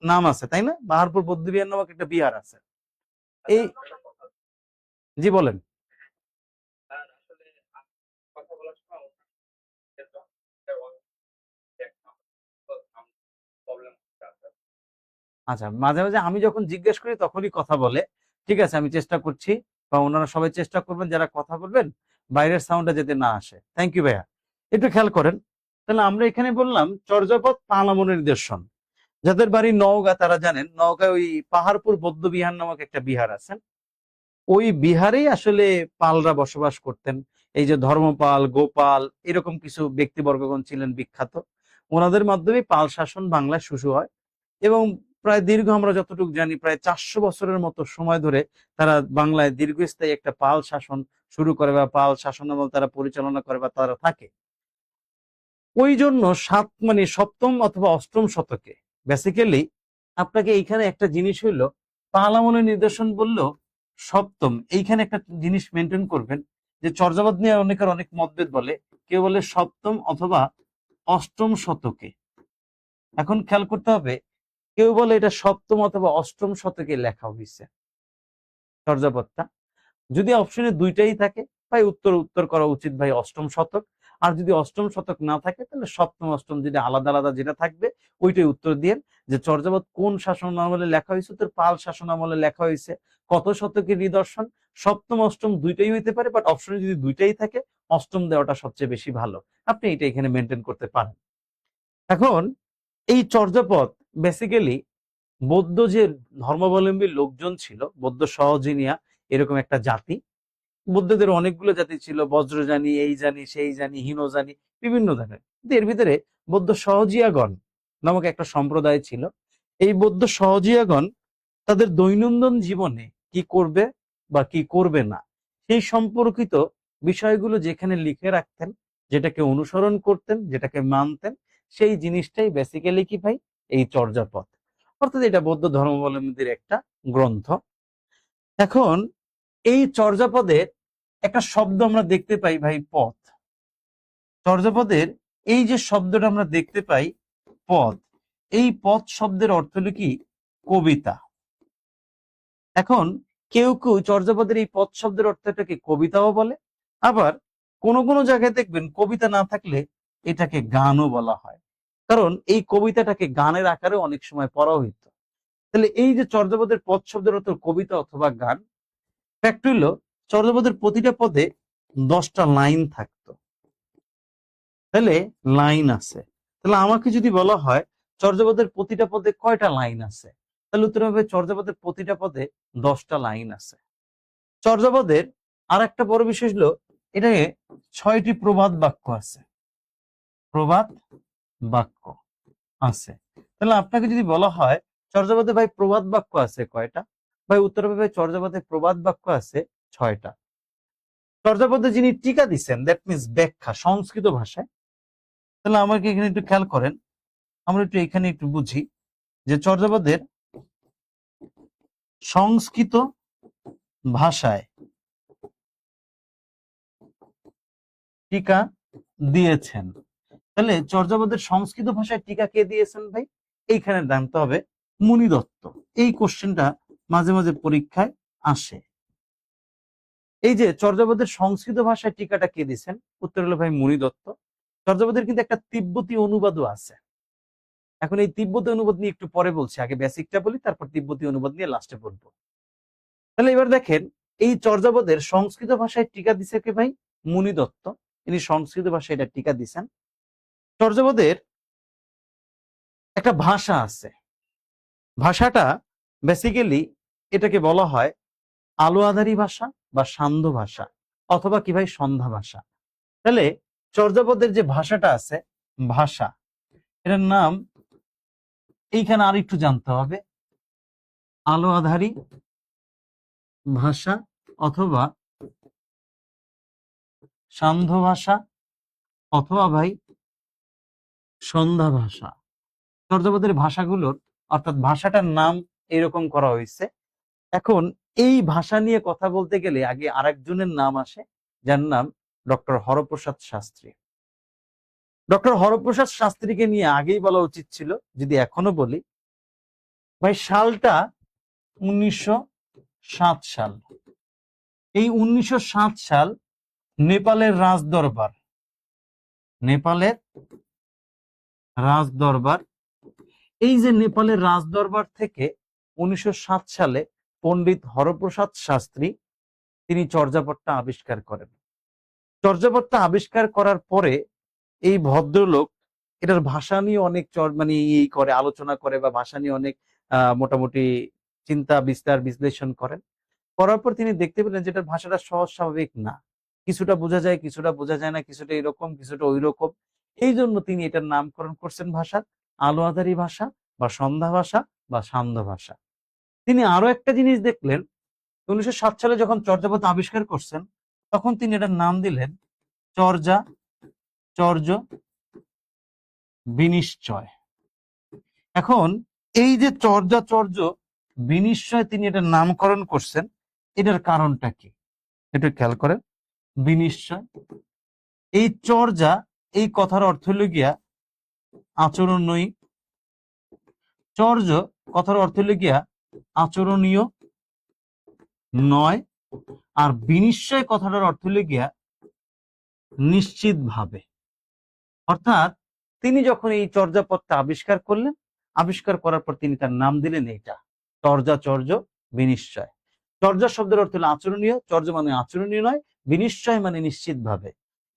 নাম আছে, তাই না? পাহাড়পুর বৌদ্ধবিহার নামক একটা বিহার আছে। এই জি বলেন। আচ্ছা, মাঝে মাঝে আমি যখন জিজ্ঞেস করি তখনই কথা বলে। ঠিক আছে, আমি চেষ্টা করছি, বা ওনারা সবাই চেষ্টা করবেন যারা কথা বলবেন বাইরের সাউন্ডটা যাতে না আসে। থ্যাংক ইউ ভাইয়া, একটু খেয়াল করেন। তাহলে আমরা এখানে বললাম চর্যাপদ পালামো নিদর্শন। যাদের বাড়ি নওগাঁ তারা জানেন নওগাঁ ওই পাহাড়পুর বৌদ্ধ বিহার নামক একটা বিহার আছে। ওই বিহারেই আসলে পালরা বসবাস করতেন। এই যে ধর্মপাল, গোপাল, এরকম কিছু ব্যক্তিবর্গগণ ছিলেন বিখ্যাত। ওনাদের মাধ্যমে পাল শাসন বাংলায় শুরু হয় এবং প্রায় দীর্ঘ, আমরা যতটুকু জানি, প্রায় 400 বছরের মতো সময় ধরে তারা বাংলায় দীর্ঘস্থায়ী একটা পাল শাসন শুরু করে, বা পাল শাসনামল তারা পরিচালনা করে, বা তারা থাকে। ওই জন্য মানে সপ্তম অথবা অষ্টম শতকে বেসিক্যালি আপনাকে এইখানে একটা জিনিস হইলো, পাল আমলের নিদর্শন বললেও সপ্তম, এইখানে একটা জিনিস মেনটেন করবেন যে চর্যাপদ নিয়ে অনেকের অনেক মতভেদ বলে। কেউ বলে সপ্তম অথবা অষ্টম শতকে। এখন খেয়াল করতে হবে, কেউ বলে এটা সপ্তম অথবা অষ্টম শতকে লেখা হয়েছে চর্যাপদটা। যদি অপশনে দুইটাই থাকে, ভাই উত্তর উত্তর করা উচিত ভাই অষ্টম শতক। আর যদি অষ্টম শতক না থাকে তাহলে সপ্তম অষ্টম যেটা আলাদা আলাদা যেটা থাকবে ওইটাই উত্তর দিয়ে। যে চর্যাপদ কোন শাসন আমলে লেখা হয়েছে, তোর পাল শাসন আমলে লেখা হয়েছে, কত শতকের নিদর্শন, সপ্তম অষ্টম দুইটাই হইতে পারে, বাট অপশনে যদি দুইটাই থাকে অষ্টম দেওয়াটা সবচেয়ে বেশি ভালো। আপনি এটা এখানে মেনটেন করতে পারেন। এখন এই চর্যাপদ বেসিক্যালি বৌদ্ধ যে ধর্মাবলম্বী লোকজন ছিল, বৌদ্ধ সহজিনিয়া এরকম একটা জাতি। বৌদ্ধদের অনেকগুলো জাতি ছিল, বজ্রজানি, এই জানি, সেই জানি, হীনজানি, বিভিন্ন ধরনের। এর ভিতরে বৌদ্ধ সহজিয়াগণ নামক একটা সম্প্রদায় ছিল। এই বৌদ্ধ সহজিয়াগণ তাদের দৈনন্দিন জীবনে কি করবে বা কি করবে না সেই সম্পর্কিত বিষয়গুলো যেখানে লিখে রাখতেন, যেটাকে অনুসরণ করতেন, যেটাকে মানতেন, সেই জিনিসটাই বেসিক্যালি কি ভাই এই চর্যাপদ। অর্থাৎ এটা বৌদ্ধ ধর্মাবলম্বীদের একটা গ্রন্থ। এখন এই চর্যাপদের একটা শব্দ আমরা দেখতে পাই ভাই, পথ। চর্যাপদের এই যে শব্দটা আমরা দেখতে পাই পথ, এই পথ শব্দের অর্থ হলো কি কবিতা। এখন কেউ কেউ চর্যাপদের এই পথ শব্দের অর্থটাকে কবিতাও বলে, আবার কোন কোন জায়গায় দেখবেন কবিতা না থাকলে এটাকে গানও বলা হয়, কারণ এই কবিতাটাকে গানের আকারে অনেক সময় পড়া হইতো। তাহলে এই যে চর্যাপদের পথ শব্দের অর্থ কবিতা অথবা গান, ফ্যাক্ট হইলো চর্যাপদের প্রতিটা পদে 10টা লাইন থাকতো। তাহলে লাইন আছে, তাহলে আমাকে যদি বলা হয় চর্যাপদের প্রতিটা পদে কয়টা লাইন আছে, তাহলে উত্তর হবে চর্যাপদের প্রতিটা পদে 10টা লাইন আছে। চর্যাপদের আর একটা বড় বিশেষ হলো এটাকে 6টি প্রবাদ বাক্য আছে। প্রবাদ বাক্য আছে। তাহলে আপনাকে যদি বলা হয় চর্যাপদে ভাই প্রবাদ বাক্য আছে কয়টা, ভাই উত্তর হবে ভাই চর্যাপদে প্রবাদ বাক্য আছে 6টা। চর্যাপদে যিনি টিকা দিচ্ছেন, দ্যাট মিনস ব্যাখ্যা সংস্কৃত ভাষায়। তাহলে আমাকে এখানে একটু খেয়াল করেন, আমরা একটু এখানে একটু বুঝি যে চর্যাপদের সংস্কৃত ভাষায় টিকা দিয়েছেন। তাহলে চর্যাপদের সংস্কৃত ভাষায় টিকা কে দিয়েছেন ভাই, এইখানে জানতে হবে মুনি দত্ত। এই কোশ্চেনটা মাঝে মাঝে পরীক্ষায় আসে। এই যে চর্যাপদের সংস্কৃত ভাষায় টিকাটা কে দিয়েছেন, উত্তর হলো ভাই মুনি দত্ত। চর্যাপদের কিন্তু একটা তিব্বতী অনুবাদও আছে। এখন এই তিব্বতী অনুবাদ নিয়ে একটু পরে বলছি, আগে বেসিকটা বলি, তারপর তিব্বতী অনুবাদ নিয়ে লাস্টে বলবো। তাহলে এবার দেখেন এই চর্যাপদের সংস্কৃত ভাষায় টিকা দিছে কে ভাই, মুনি দত্ত। ইনি সংস্কৃত ভাষায় এটা টিকা দিছেন। চর্যাপদের একটা ভাষা আছে, ভাষাটা বেসিক্যালি এটাকে বলা হয় আলো আধারী ভাষা বা সান্ধ্য ভাষা, অথবা কি ভাই সন্ধ্যা ভাষা। তাহলে চর্যাপদের যে ভাষাটা আছে, ভাষা, এটার নাম এইখানে আর একটু জানতে হবে, আলো আধারী ভাষা অথবা সান্ধ্য ভাষা অথবা ভাই সন্ধ্যা ভাষা। চর্যাপদের ভাষাগুলোর অর্থাৎ ভাষাটার নাম এরকম করা হয়েছে। এখন এই ভাষা নিয়ে কথা বলতে গেলে আগে আরেকজনের নাম আসে, যার নাম ডক্টর হরপ্রসাদ শাস্ত্রী। ডক্টর হরপ্রসাদ শাস্ত্রীকে নিয়ে আগেই বলা উচিত ছিল, যদি এখনো বলি ভাই, সালটা 1907 সাল। এই 1907 সাল নেপালের রাজদরবার, নেপালের রাজদরবার, এই যে নেপালের রাজদরবার থেকে 1907 সালে পণ্ডিত হরপ্রসাদ শাস্ত্রী তিনি চর্যাপদটা আবিষ্কার করেন। চর্যাপদটা আবিষ্কার করার পরে এই ভদ্রলোক এটার ভাষা নিয়ে অনেক মানে এই করে আলোচনা করে, বা ভাষা নিয়ে অনেক মোটামুটি চিন্তা বিস্তার বিশ্লেষণ করেন। করার পর তিনি দেখতে পেলেন যে এটার ভাষাটা সহজ স্বাভাবিক না, কিছুটা বোঝা যায়, কিছুটা বোঝা যায় না, কিছুটা এরকম, কিছুটা ওই রকম। এই জন্য তিনি এটার নামকরণ করছেন ভাষার আলোয়াদারি ভাষা বা সন্ধ্যা ভাষা বা সান্ধ্য ভাষা। তিনি আরো একটা জিনিস দেখলেন, 1907 সালে যখন চর্যাপদ আবিষ্কার করছেন তখন তিনি এটার নাম দিলেন চর্যা চর্য বিনিশ্চয়। এখন এই যে চর্যা চর্য বিনিশ্চয় তিনি এটার নামকরণ করছেন, এটার কারণটা কি একটু খেয়াল করেন। বিনিশ্চয়, এই চর্যা এই কথার অর্থ হলো গিয়া আচরণীয়, চর্য কথার অর্থ হলো গিয়া আচরণীয় নয়, আর বিনিশ্চয় কথাটার অর্থ হলো গিয়া নিশ্চিত ভাবে। অর্থাৎ তিনি যখন এই চর্যাপদটা আবিষ্কার করলেন, আবিষ্কার করার পর তিনি তার নাম দিলেন এইটা চর্যা চর্য বিনিশ্চয়। চর্যা শব্দের অর্থ হলো আচরণীয়, চর্য মানে আচরণীয় নয়, বিনিশ্চয় মানে নিশ্চিত ভাবে।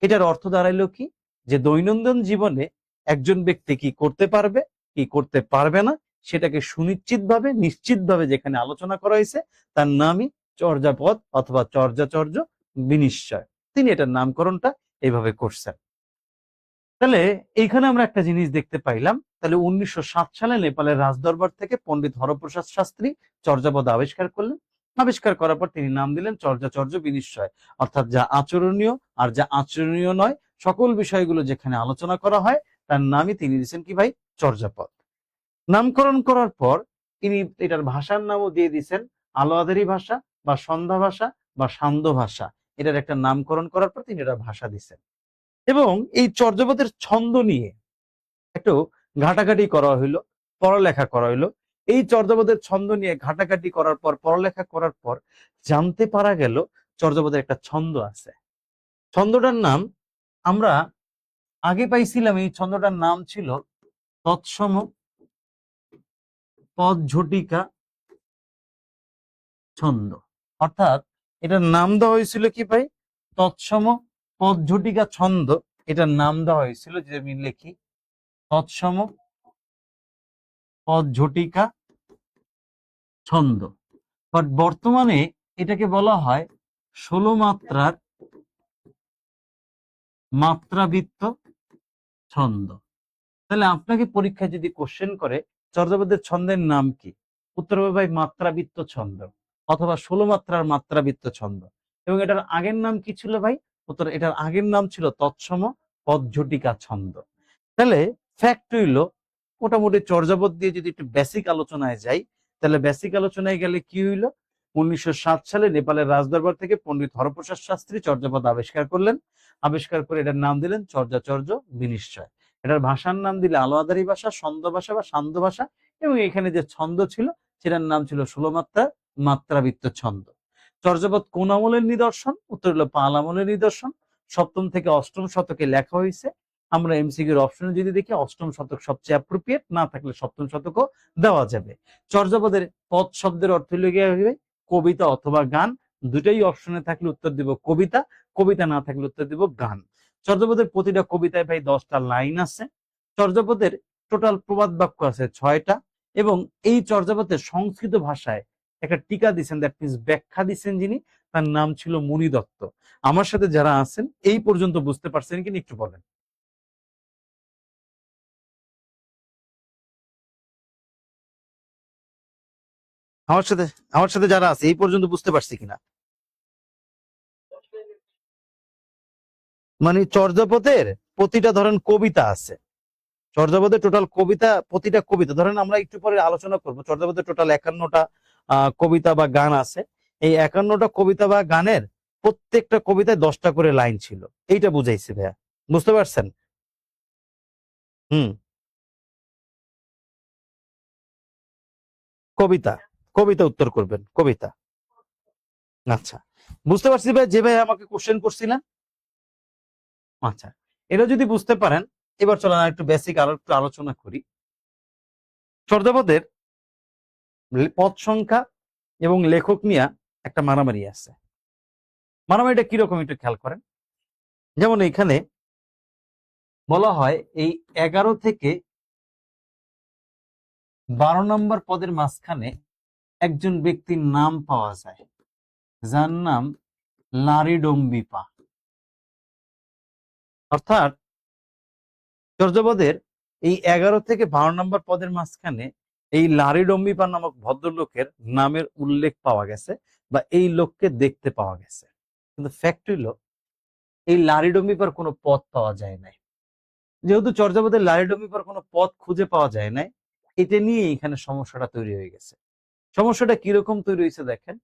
এটার অর্থ দাঁড়াইলো কি, যে দৈনন্দিন জীবনে একজন ব্যক্তি কি করতে পারবে কি করতে পারবে না সেটাকে সুনিশ্চিত ভাবে নিশ্চিত ভাবে যেখানে আলোচনা করা হয়েছে তার নামই চর্যাপদ অথবা চর্যাচর্য বিনিশ্চয়। তিনি এটার নামকরণটা এইভাবে করছেন। তাহলে এইখানে আমরা একটা জিনিস দেখতে পাইলাম, তাহলে 1907 সালে নেপালের রাজদরবার থেকে পণ্ডিত হরপ্রসাদ শাস্ত্রী চর্যাপদ আবিষ্কার করলেন। আবিষ্কার করার পর তিনি নাম দিলেন চর্যাচর্য বিনিশ্চয়, অর্থাৎ যা আচরণীয় আর যা আচরণীয় নয় সকল বিষয়গুলো যেখানে আলোচনা করা হয় তার নামই তিনি দিয়েছেন কি ভাই, চর্যাপদ। নামকরণ করার পর তিনি এটার ভাষার নামও দিয়ে দিয়েছেন আলোয়াদারি ভাষা বা সন্ধ্যা ভাষা বা সান্ধ্য ভাষা। এটার একটা নামকরণ করার পর তিনি এটা ভাষা দিয়েছেন। এবং এই চর্যাপদের ছন্দ নিয়ে একটু ঘাটাঘাটি করা হইলো, পড়ালেখা করা হইলো। এই চর্যাপদের ছন্দ নিয়ে ঘাটাঘাটি করার পর, পড়ালেখা করার পর জানতে পারা গেল চর্যাপদের একটা ছন্দ আছে। ছন্দটার নাম আমরা আগে পাইছিলাম, এই ছন্দটার নাম ছিল তৎসম পদঝটিকা ছন্দ। অর্থাৎ এটার নাম দেওয়া হয়েছিল কি ভাই, তৎসম পদঝটিকা ছন্দ। এটার নাম দেওয়া হয়েছিল, যে আমি লিখি তৎসম পদঝটিকা ছন্দ। বাট বর্তমানে এটাকে বলা হয় 16 মাত্রার মাত্রাবৃত্ত ছন্দ। তাহলে আপনাকে পরীক্ষায় যদি কোশ্চেন করে চর্যাপদের ছন্দের নাম কি, উত্তর হবে ভাই মাত্রাবৃত্ত ছন্দ অথবা 16 মাত্রার মাত্রাবৃত্ত ছন্দ। এবং এটার আগের নাম কি ছিল ভাই, উত্তর এটার আগের নাম ছিল তৎসম পদঝটিকা ছন্দ। তাহলে ফ্যাক্ট হইল, মোটামুটি চর্যাপদ দিয়ে যদি একটু বেসিক আলোচনায় যাই, তাহলে বেসিক আলোচনায় গেলে কি হইল, 1907 সালে নেপালের রাজদরবার থেকে পণ্ডিত হরপ্রসাদ শাস্ত্রী চর্যাপদ আবিষ্কার করলেন। আবিষ্কার করে এটার নাম দিলেন চর্যাচর্য বিনিশ্চয়। এটার ভাষার নাম দিলে আলোয়াদারি ভাষা, ছন্দ ভাষা বা সান্ধ্য ভাষা। এবং এখানে যে ছন্দ ছিল সেটার নাম ছিল 16 মাত্রার মাত্রাবৃত্ত ছন্দ। চর্যাপদ কোন আমলের নিদর্শন, উত্তর হলো পাল আমলের নিদর্শন। 7ম থেকে 8ম শতকে লেখা হয়েছে। আমরা এমসিকিউর অপশনে যদি দেখি 8ম শতক সবচেয়ে অ্যাপ্রোপ্রিয়েট, না থাকলে 7ম শতকও দেওয়া যাবে। চর্যাপদের পদ শব্দের অর্থ হলো গিয়ে কবিতা অথবা গান। দুটাই অপশনে থাকলে উত্তর দিব কবিতা, কবিতা না থাকলে উত্তর দিব গান। চর্যাপদের প্রতিটা কবিতায় ভাই 10টা লাইন আছে। চর্যাপদের টোটাল প্রবাদ বাক্য আছে 6টা। এবং এই চর্যাপদের সংস্কৃত ভাষায় একটা টিকা দিচ্ছেন, দ্যাট মিনস ব্যাখ্যা দিচ্ছেন যিনি, তার নাম ছিল মুনি দত্ত। আমার সাথে যারা আছেন এই পর্যন্ত বুঝতে পারছেন কিনা একটু বলেন। আমার সাথে যারা আছে এই পর্যন্ত বুঝতে পারছি কিনা, মানে চর্যাপদের প্রতিটা ধরেন কবিতা আছে। চর্যাপদের টোটাল কবিতা, প্রতিটা কবিতা ধরেন আমরা একটু পরে আলোচনা করব, চর্যাপদের টোটাল 51টা কবিতা বা গান আছে। এই 51টা কবিতা বা গানের প্রত্যেকটা কবিতায় 10টা করে লাইন ছিল, এইটা বুঝাইছি ভাইয়া, বুঝতে পারছেন? হুম, কবিতা, কবিতা উত্তর করবেন, কবিতা। আচ্ছা, বুঝতে পারছি ভাই, যে ভাই আমাকে কোশ্চেন করছিলেন। আচ্ছা, এটা যদি বুঝতে পারেন, এবার চলেন আর একটু বেসিক আরো একটু আলোচনা করি। চর্যাপদের পদ সংখ্যা এবং লেখক নিয়ে একটা মারামারি আছে। মারামারিটা কিরকম একটু খেয়াল করেন। যেমন এখানে বলা হয় এই 11 থেকে 12 নম্বর পদের মাঝখানে একজন ব্যক্তির নাম পাওয়া যায়, যার নাম লারিডম্বিপা। অর্থাৎ চর্যাপদের এই 11 থেকে 12 নম্বর পদের মাঝখানে এই লারিডম্বিপা নামক ভদ্রলোকের নামের উল্লেখ পাওয়া গেছে বা এই লোককে দেখতে পাওয়া গেছে। কিন্তু ফ্যাক্ট হইল এই লারিডম্বিপার কোনো পদ পাওয়া যায় নাই। যেহেতু চর্যাপদের লারিডম্বিপার কোনো পদ খুঁজে পাওয়া যায় নাই, এটা নিয়ে এখানে সমস্যাটা তৈরি হয়ে গেছে। সমস্যাটা কিরকম তৈরি হয়েছে দেখেন।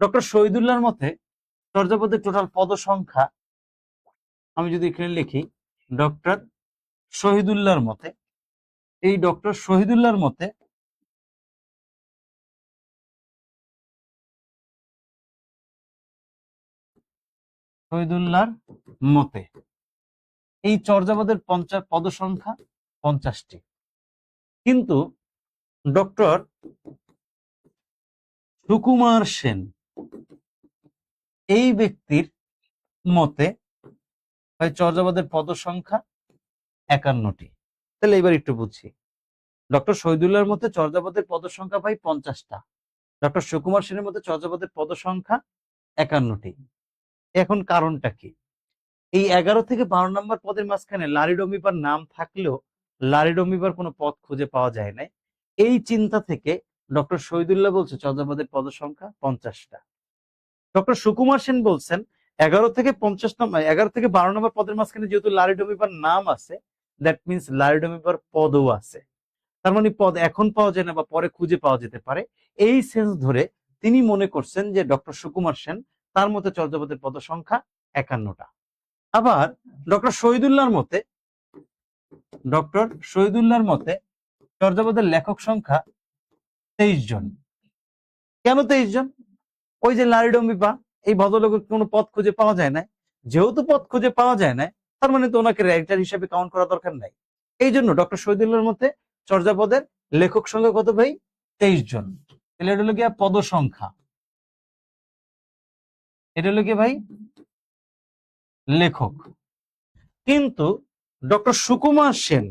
ডক্টর শহীদুল্লাহর মতে চর্যাপদের টোটাল পদ সংখ্যা, আমি যদি এখানে লিখি ডক্টর শহীদুল্লাহর মতে, এই ডক্টর শহীদুল্লাহর মতে শহীদুল্লাহর মতে এই চর্যাপদের পদ সংখ্যা 50টি। কিন্তু ডক্টর সুকুমার সেন এই ব্যক্তির মতে হয় চর্যাপদের পদ সংখ্যা 51টি। তাহলে এবার একটু বুঝছি, ডক্টর শহীদুল্লাহর মতে চর্যাপদের পদ সংখ্যা ভাই 50টা, ডক্টর সুকুমার সেনের মতে চর্যাপদের পদ সংখ্যা 51টি। এখন কারণটা কি? এই 11 থেকে 12 নম্বর পদের মাঝখানে লারিডম্বিপার নাম থাকলেও লারিডম্বিপার কোনো পদ খুঁজে পাওয়া যায় নাই। এই চিন্তা থেকে ডক্টর শহীদুল্লাহ বলছে চর্যাপদের পদ সংখ্যা 50টা। ডক্টর সুকুমার সেন বলছেন 11 থেকে 50 নম্বর 11 থেকে 12 নম্বর পদের মাঝখানে যেহেতু লারিডম্বিপার নাম আছে, দ্যাট মিনস লারিডম্বিপার পদও আছে। তার মানে পদ এখন পাওয়া যায় না বা পরে খুঁজে পাওয়া যেতে পারে। এই সেন্স ধরে তিনি মনে করছেন যে ডক্টর সুকুমার সেন তার মতে চর্যাপদের পদ সংখ্যা 51টা। আবার ডক্টর শহীদুল্লাহর মতে চর্যাপদের লেখক সংখ্যা 23 জন। কেন 23 জন? ওই যে লারিডম্বিপা এই ভদ্রলোকের কোনো পদ খুঁজে পাওয়া যায় না, যেহেতু পদ খুঁজে পাওয়া যায় না, তার মানে তো ওনাকে রাইটার হিসেবে কাউন্ট করা দরকার নাই। এই জন্য ডক্টর শহীদুল্লাহর মতে চর্যাপদের লেখক সংখ্যা কত ভাই? 23 জন। তাহলে এটা হলো গিয়া পদ সংখ্যা, এটা হলো গিয়ে ভাই লেখক। কিন্তু ডক্টর সুকুমার সেন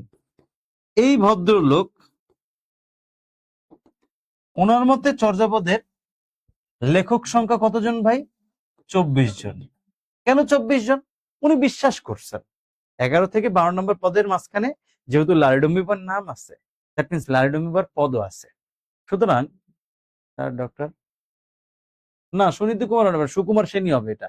এই ভদ্রলোক, ওনার মতে চর্যাপদের লেখক সংখ্যা কতজন ভাই? 24 জন। কেন 24 জন? উনি বিশ্বাস করছেন 11 থেকে 12 নম্বর পদের মাঝখানে যেহেতু লারিডম্বিপার নাম আছে, দ্যাট মিনস লারিডম্বিপার পদও আছে। সুতরাং ডক্টর না সুনীতি কুমার হবে, সুকুমার সেনই হবে এটা।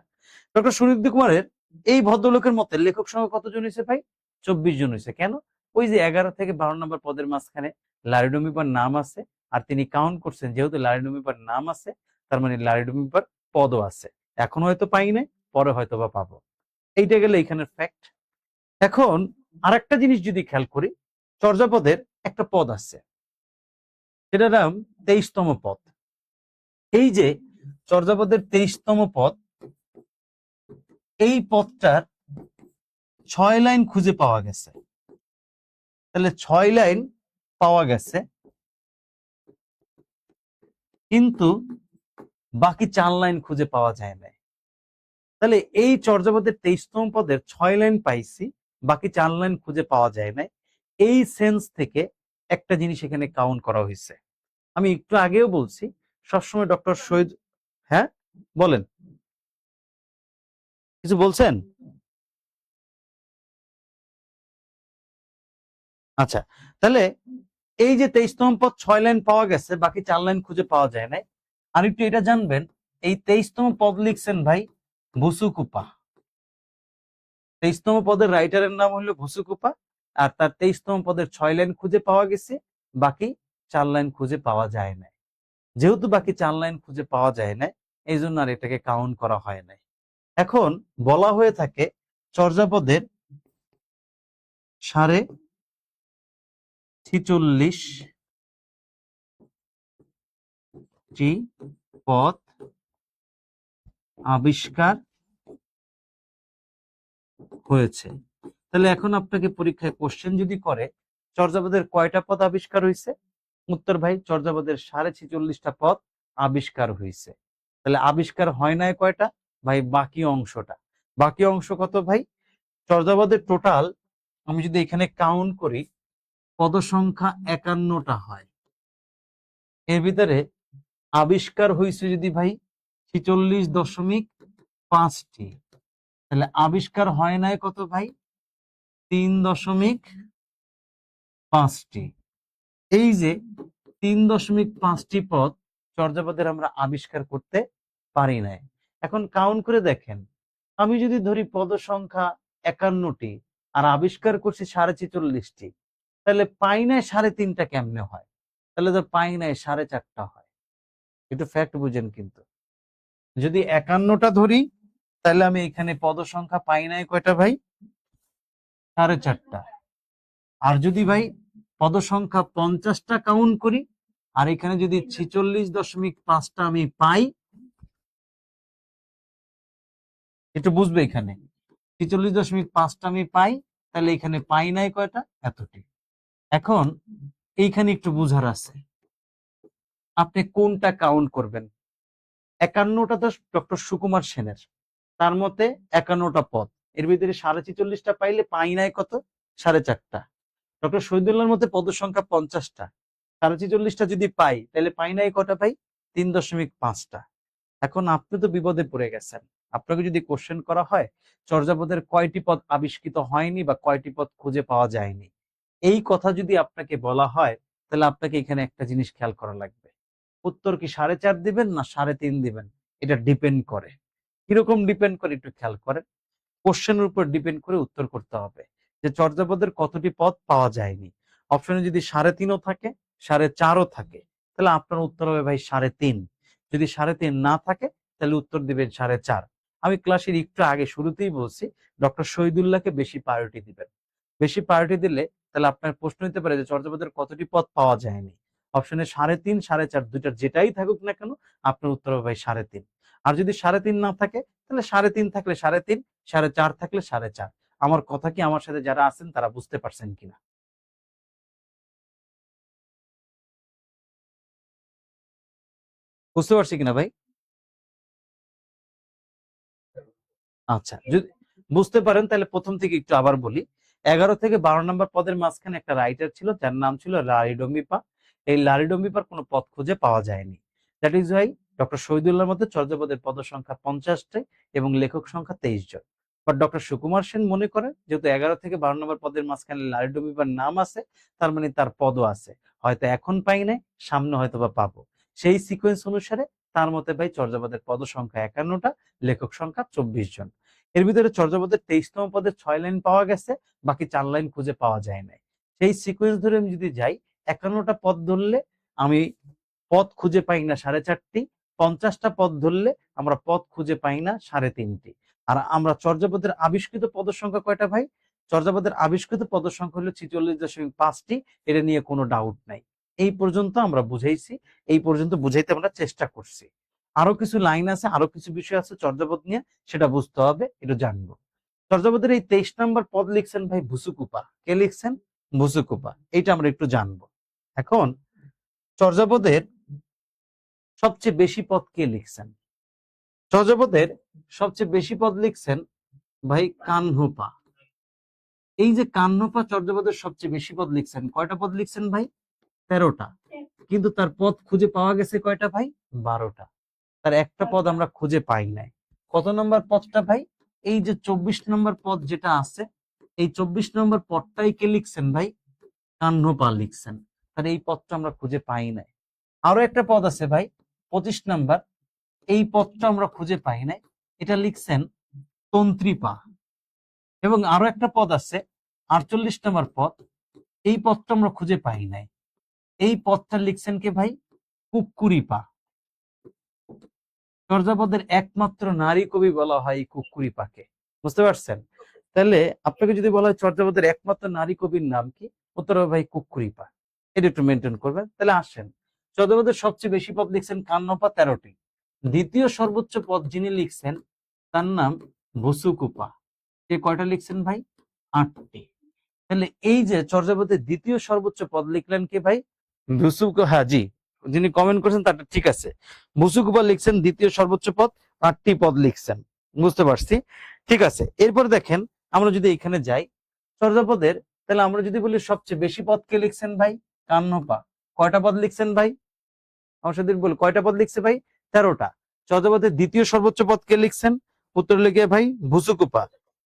ডক্টর সুনীতি কুমারের এই ভদ্রলোকের মতে লেখক সংখ্যা কতজন হয়েছে ভাই? 24 জন হয়েছে। কেন? ওই যে 11 থেকে 12 নম্বর পদের মাঝখানে লারিডম্বিপার নাম আছে, আর তিনি কাউন্ট করছেন যেহেতু লারিডম্বিপার নাম আছে, তার মানে লারিডম্বিপার পদও আছে। এখন হয়তো পাই নাই, পরে হয়তো বা পাবো। এইটা গেলে এখানের ফ্যাক্ট। এখন আরেকটা জিনিস যদি খেয়াল করি, চর্যাপদের একটা পদ আছে, সেটার নাম 23তম পদ। এই যে চর্যাপদের 23তম পদ, এই পদটার 6 লাইন খুঁজে পাওয়া গেছে। তাহলে 6 লাইন পাওয়া গেছে, কিন্তু বাকি 4 লাইন খুঁজে পাওয়া যায় না। তাহলে এই চর্যাপদের 23তম পদের 6 লাইন পাইছি, বাকি 4 লাইন খুঁজে পাওয়া যায় না। এই সেন্স থেকে একটা জিনিস এখানে কাউন্ট করা হয়েছে। আমি একটু আগেও বলছি, সবসময় ডক্টর শহীদ, হ্যাঁ বলেন, কিছু বলছেন? আচ্ছা, তাহলে এই যে 23তম পদ 6 লাইন পাওয়া গেছে, বাকি 4 লাইন খুঁজে পাওয়া যায় না। আর একটু এটা জানবেন, এই 23তম পদ লিখছেন ভাই ভুসুকুপা। 23তম পদের রাইটারের নাম হলো ভুসুকুপা, আর তার 23তম পদের 6 লাইন খুঁজে পাওয়া গেছে, বাকি 4 লাইন খুঁজে পাওয়া যায় না। যেহেতু বাকি 4 লাইন খুঁজে পাওয়া যায় না, এই জন্য আর এটাকে কাউন্ট করা হয় নাই। এখন বলা হয়ে থাকে চর্যাপদের 46টি পদ আবিষ্কার হয়েছে। তাহলে এখন আপনাকে পরীক্ষায় কোশ্চেন যদি করে চর্যাপদের কয়টা পদ আবিষ্কার হয়েছে, উত্তর ভাই চর্যাপদের 46.5টা পদ আবিষ্কার হয়েছে। তাহলে আবিষ্কার হয় নাই কয়টা ভাই, বাকি অংশটা। বাকি অংশ কত ভাই, চর্যাপদের টোটাল আমি যদি এখানে কাউন্ট করি পদ সংখ্যা 51টা হয়, এর ভিতরে আবিষ্কার হয়েছে যদি ভাই 46.5টি, তাহলে আবিষ্কার হয় নাই কত ভাই, 3.5টি। এই যে 3.5টি পদ চর্যাপদের আমরা আবিষ্কার করতে পারি নাই। এখন কাউন্ট করে দেখেন, আমি যদি ধরি পদ সংখ্যা 51টি আর আবিষ্কার করছি 46.5টি, তাহলে পাই নাই 3.5টা কেমনে হয়, তাহলে তো পাই নাই 4.5টা হয়। একটু ফ্যাক্ট বুঝেন কিন্তু, যদি 51টা ধরি তাহলে আমি এখানে পদ সংখ্যা পাই নাই কয়টা ভাই, 4.5টা। আর যদি ভাই পদ সংখ্যা 50টা কাউন্ট করি আর এখানে যদি 46.5টা আমি পাই, একটু বুঝবে এখানে 46.5টা আমি পাই, তাহলে এখানে পাই নাই কয়টা, এতটি। এখন এইখানে একটু বুঝার আছে, আপনি কোনটা কাউন্ট করবেন। 51টা তো ডক্টর সুকুমার সেনের, তার মতে 51টা পদ, এর ভিতরে 46.5টা পাইলে পাই নাই কত, 4.5টা। ডক্টর শহীদুল্লাহর মতে পদ সংখ্যা 50টা, 46.5টা যদি পাই তাহলে পাই নাই কটা ভাই, 3.5টা। এখন আপনি তো বিপদে পড়ে গেছেন, আপনাকে যদি কোশ্চেন করা হয় চর্যাপদের কয়টি পদ আবিষ্কৃত হয়নি বা কয়টি পদ খুঁজে পাওয়া যায়নি, এই কথা যদি আপনাকে বলা হয় তাহলে আপনাকে এখানে একটা জিনিস খেয়াল করা লাগবে। উত্তর কি 4.5 দিবেন না 3.5 দিবেন, এটা ডিপেন্ড করে। কিরকম ডিপেন্ড করে একটু খেয়াল করেন, কোশ্চেনের উপর ডিপেন্ড করে উত্তর করতে হবে যে চর্যাপদের কতটি পদ পাওয়া যায়নি। অপশনে যদি 3.5ও থাকে, 4.5ও থাকে, তাহলে আপনার উত্তর হবে ভাই 3.5। যদি 3.5 না থাকে তাহলে উত্তর দিবেন 4.5। আমি ক্লাসের একটু আগে শুরুতেই বলছি ডক্টর শহীদুল্লাহকে বেশি প্রায়োরিটি দিবেন। বেশি প্রায়োরিটি দিলে তাহলে আপনার প্রশ্ন হতে পারে যে চর্যাপদের কতটি পদ পাওয়া যায়নি। অপশনে 3.5, 4.5 দুইটার যেটাই থাকুক না কেন আপনার উত্তর হবে ভাই 3.5। আর যদি 3.5 না থাকে তাহলে 3.5 থাকলে 3.5, 4.5 থাকলে 4.5। আমার কথা কি আমার সাথে যারা আছেন তারা বুঝতে পারছেন কিনা, বুঝতে পারছি কিনা ভাই? আচ্ছা, যদি বুঝতে পারেন তাহলে প্রথম থেকে একটু আবার বলি। 11 থেকে 12 নম্বর পদের মাঝখানে একটা রাইটার ছিল যার নাম ছিল লারিডম্বিপা। এই লারিডম্বিপার কোনো পদ খুঁজে পাওয়া যায়নি। দ্যাট ইজ ওয়াই ডক্টর শহীদুল্লাহর মধ্যে চর্যাপদের পদ সংখ্যা 50টি এবং লেখক সংখ্যা 23 জন। বাট ডক্টর সুকুমার সেন মনে করেন যেহেতু 11 থেকে 12 নম্বর পদের মাঝখানে লারিডম্বিপার নাম আছে, তার মানে তার পদও আছে, হয়তো এখন পাই নাই, সামনে হয়তো বা পাবো। সেই সিকোয়েন্স অনুসারে তার মতে ভাই চর্যাপদের পদ সংখ্যা 51টা, লেখক সংখ্যা 24 জন। এর ভিতরে চর্যাপদের 23তম পদে 6 লাইন পাওয়া গেছে, বাকি 4 লাইন খুঁজে পাওয়া যায় নাই। সেই সিকোয়েন্স ধরে আমি যদি যাই, 51টা পদ ধরলে আমি পদ খুঁজে পাই না 4.5টি, 50টা পদ ধরলে আমরা পদ খুঁজে পাই না 3.5টি। আর আমরা চর্যাপদের আবিষ্কৃত পদ সংখ্যা কয়টা ভাই, চর্যাপদের আবিষ্কৃত পদ সংখ্যা হলো 46.5টি, এটা নিয়ে কোনো ডাউট নাই। এই পর্যন্ত আমরা বুঝাইছি, এই পর্যন্ত বুঝাইতে আমরা চেষ্টা করছি। আরো কিছু লাইন আছে, আরো কিছু বিষয় আছে চর্যাপদ নিয়ে, সেটা বুঝতে হবে, একটু জানবো। চর্যাপদের এই 23 নম্বর পদ লিখছেন ভাই ভুসুকুপা, কে লিখছেন, ভুসুকুপা, এইটা আমরা একটু জানবো। এখন চর্যাপদের সবচেয়ে বেশি পদ কে লিখছেন, চর্যাপদের সবচেয়ে বেশি পদ লিখছেন ভাই কাহ্নপা। এই যে কাহ্নপা চর্যাপদের সবচেয়ে বেশি পদ লিখছেন, কয়টা পদ লিখছেন ভাই, 13টা। কিন্তু তার পদ খুঁজে পাওয়া গেছে কয়টা ভাই, 12টা। তার একটা পদ আমরা খুঁজে পাই নাই। কত নম্বর পদটা ভাই, এই যে 24 নম্বর পদ যেটা আছে, এই 24 নম্বর পদটাই কে লিখছেন ভাই, কাহ্নপা লিখছেন। তার এই পদটা আমরা খুঁজে পাই নাই। আরো একটা পদ আছে ভাই 25 নম্বর, এই পদটা আমরা খুঁজে পাই নাই, এটা লিখছেন তন্ত্রীপা। এবং আরো একটা পদ আছে 48 নম্বর পদ, এই পদটা আমরা খুঁজে পাই নাই, এই পদটা লিখছেন কে ভাই, কুক্কুরিপা। চর্যাপদের একমাত্র নারী কবি বলা হয় এই কুক্কুরিপাকে। বুঝতে পারছেন? তাহলে আপনাকে যদি বলা হয় চর্যাপদের একমাত্র নারী কবির নাম কি, উত্তর হবে ভাই কুক্কুরিপা। এটা একটু মেনটেন করবেন। তাহলে আসেন, চর্যাপদের সবচেয়ে বেশি পদ লিখছেন কান্নপা 13টি। দ্বিতীয় সর্বোচ্চ পদ যিনি লিখছেন তার নাম বসুকুপা। সে কয়টা লিখছেন ভাই? 8টি। তাহলে এই যে চর্যাপদের দ্বিতীয় সর্বোচ্চ পদ লিখলেন কে ভাই? বসুক, হ্যাঁ জি, যিনি কমেন্ট করেছেন তারটা ঠিক আছে। বসুকুপা লিখছেন দ্বিতীয় সর্বোচ্চ পদ, 8টি পদ লিখছেন। বুঝতে পারছি, ঠিক আছে। এরপর দেখেন, আমরা যদি এখানে যাই চর্যাপদের, তাহলে আমরা যদি বলি সবচেয়ে বেশি পদ কে লিখছেন ভাই? কান্নপা। কয়টা পদ লিখছেন ভাই? আমার সাথে বলি কয়টা পদ লিখছে ভাই? 13টা। চর্যাপদের দ্বিতীয় সর্বোচ্চ পদ কে লিখছেন? উত্তর লেগে ভাই ভুসুকুপা।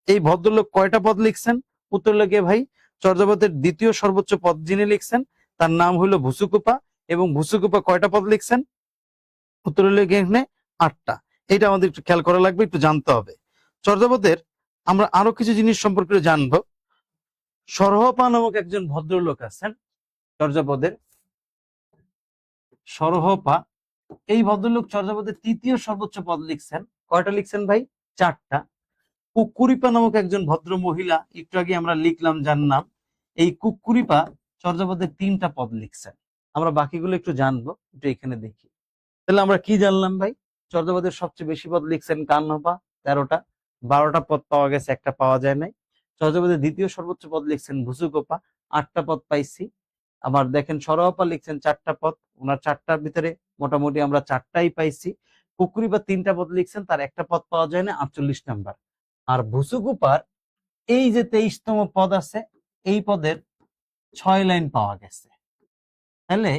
এই ভদ্রলোক কয়টা পদ লিখছেন? উত্তর লেগে ভাই চর্যাপদের দ্বিতীয় সর্বোচ্চ পদ যিনি লিখছেন তার নাম হলো ভুসুকুপা, এবং ভুসুকুপা কয়টা পদ লিখছেন? উত্তর লেগে এখানে 8টা। এটা আমাদের একটু খেয়াল করা লাগবে, একটু জানতে হবে। চর্যাপদের আমরা আরো কিছু জিনিস সম্পর্কে জানবো। সরহপা নামক একজন ভদ্রলোক আছেন চর্যাপদের, সরহপা। এই ভদ্রলোক চর্যাপদের তৃতীয় সর্বোচ্চ পদ লিখছেন। কয়টা লিখছেন ভাই? 4টা। কুক্কুরিপা নামক একজন ভদ্র মহিলা, একটু আগে আমরা লিখলাম যার নাম, এই কুক্কুরিপা চর্যাপদের 3টা পদ লিখছেন। আমরা বাকিগুলো একটু জানবো, একটু এখানে দেখি। তাহলে আমরা কি জানলাম ভাই? চর্যাপদের সবচেয়ে বেশি পদ লিখছেন কান্নপা 13টা, 12টা পদ পাওয়া গেছে, একটা পাওয়া যায় নাই। চর্যাপদের দ্বিতীয় সর্বোচ্চ পদ লিখছেন ভুসুকোপা, 8টা পদ পাইছি। আবার দেখেন সরহপা লিখছেন 4টা পদ, ওনার 4টার ভিতরে মোটামুটি আমরা 4টাই পাইছি। কুকুরিপা 3টা পদ লিখছেন, তার একটা পদ পাওয়া যায় না, 48 নাম্বার। আর ভুসুকুপার এই যে 23তম পদ আছে, এই পদের 6 লাইন পাওয়া গেছে। তাহলে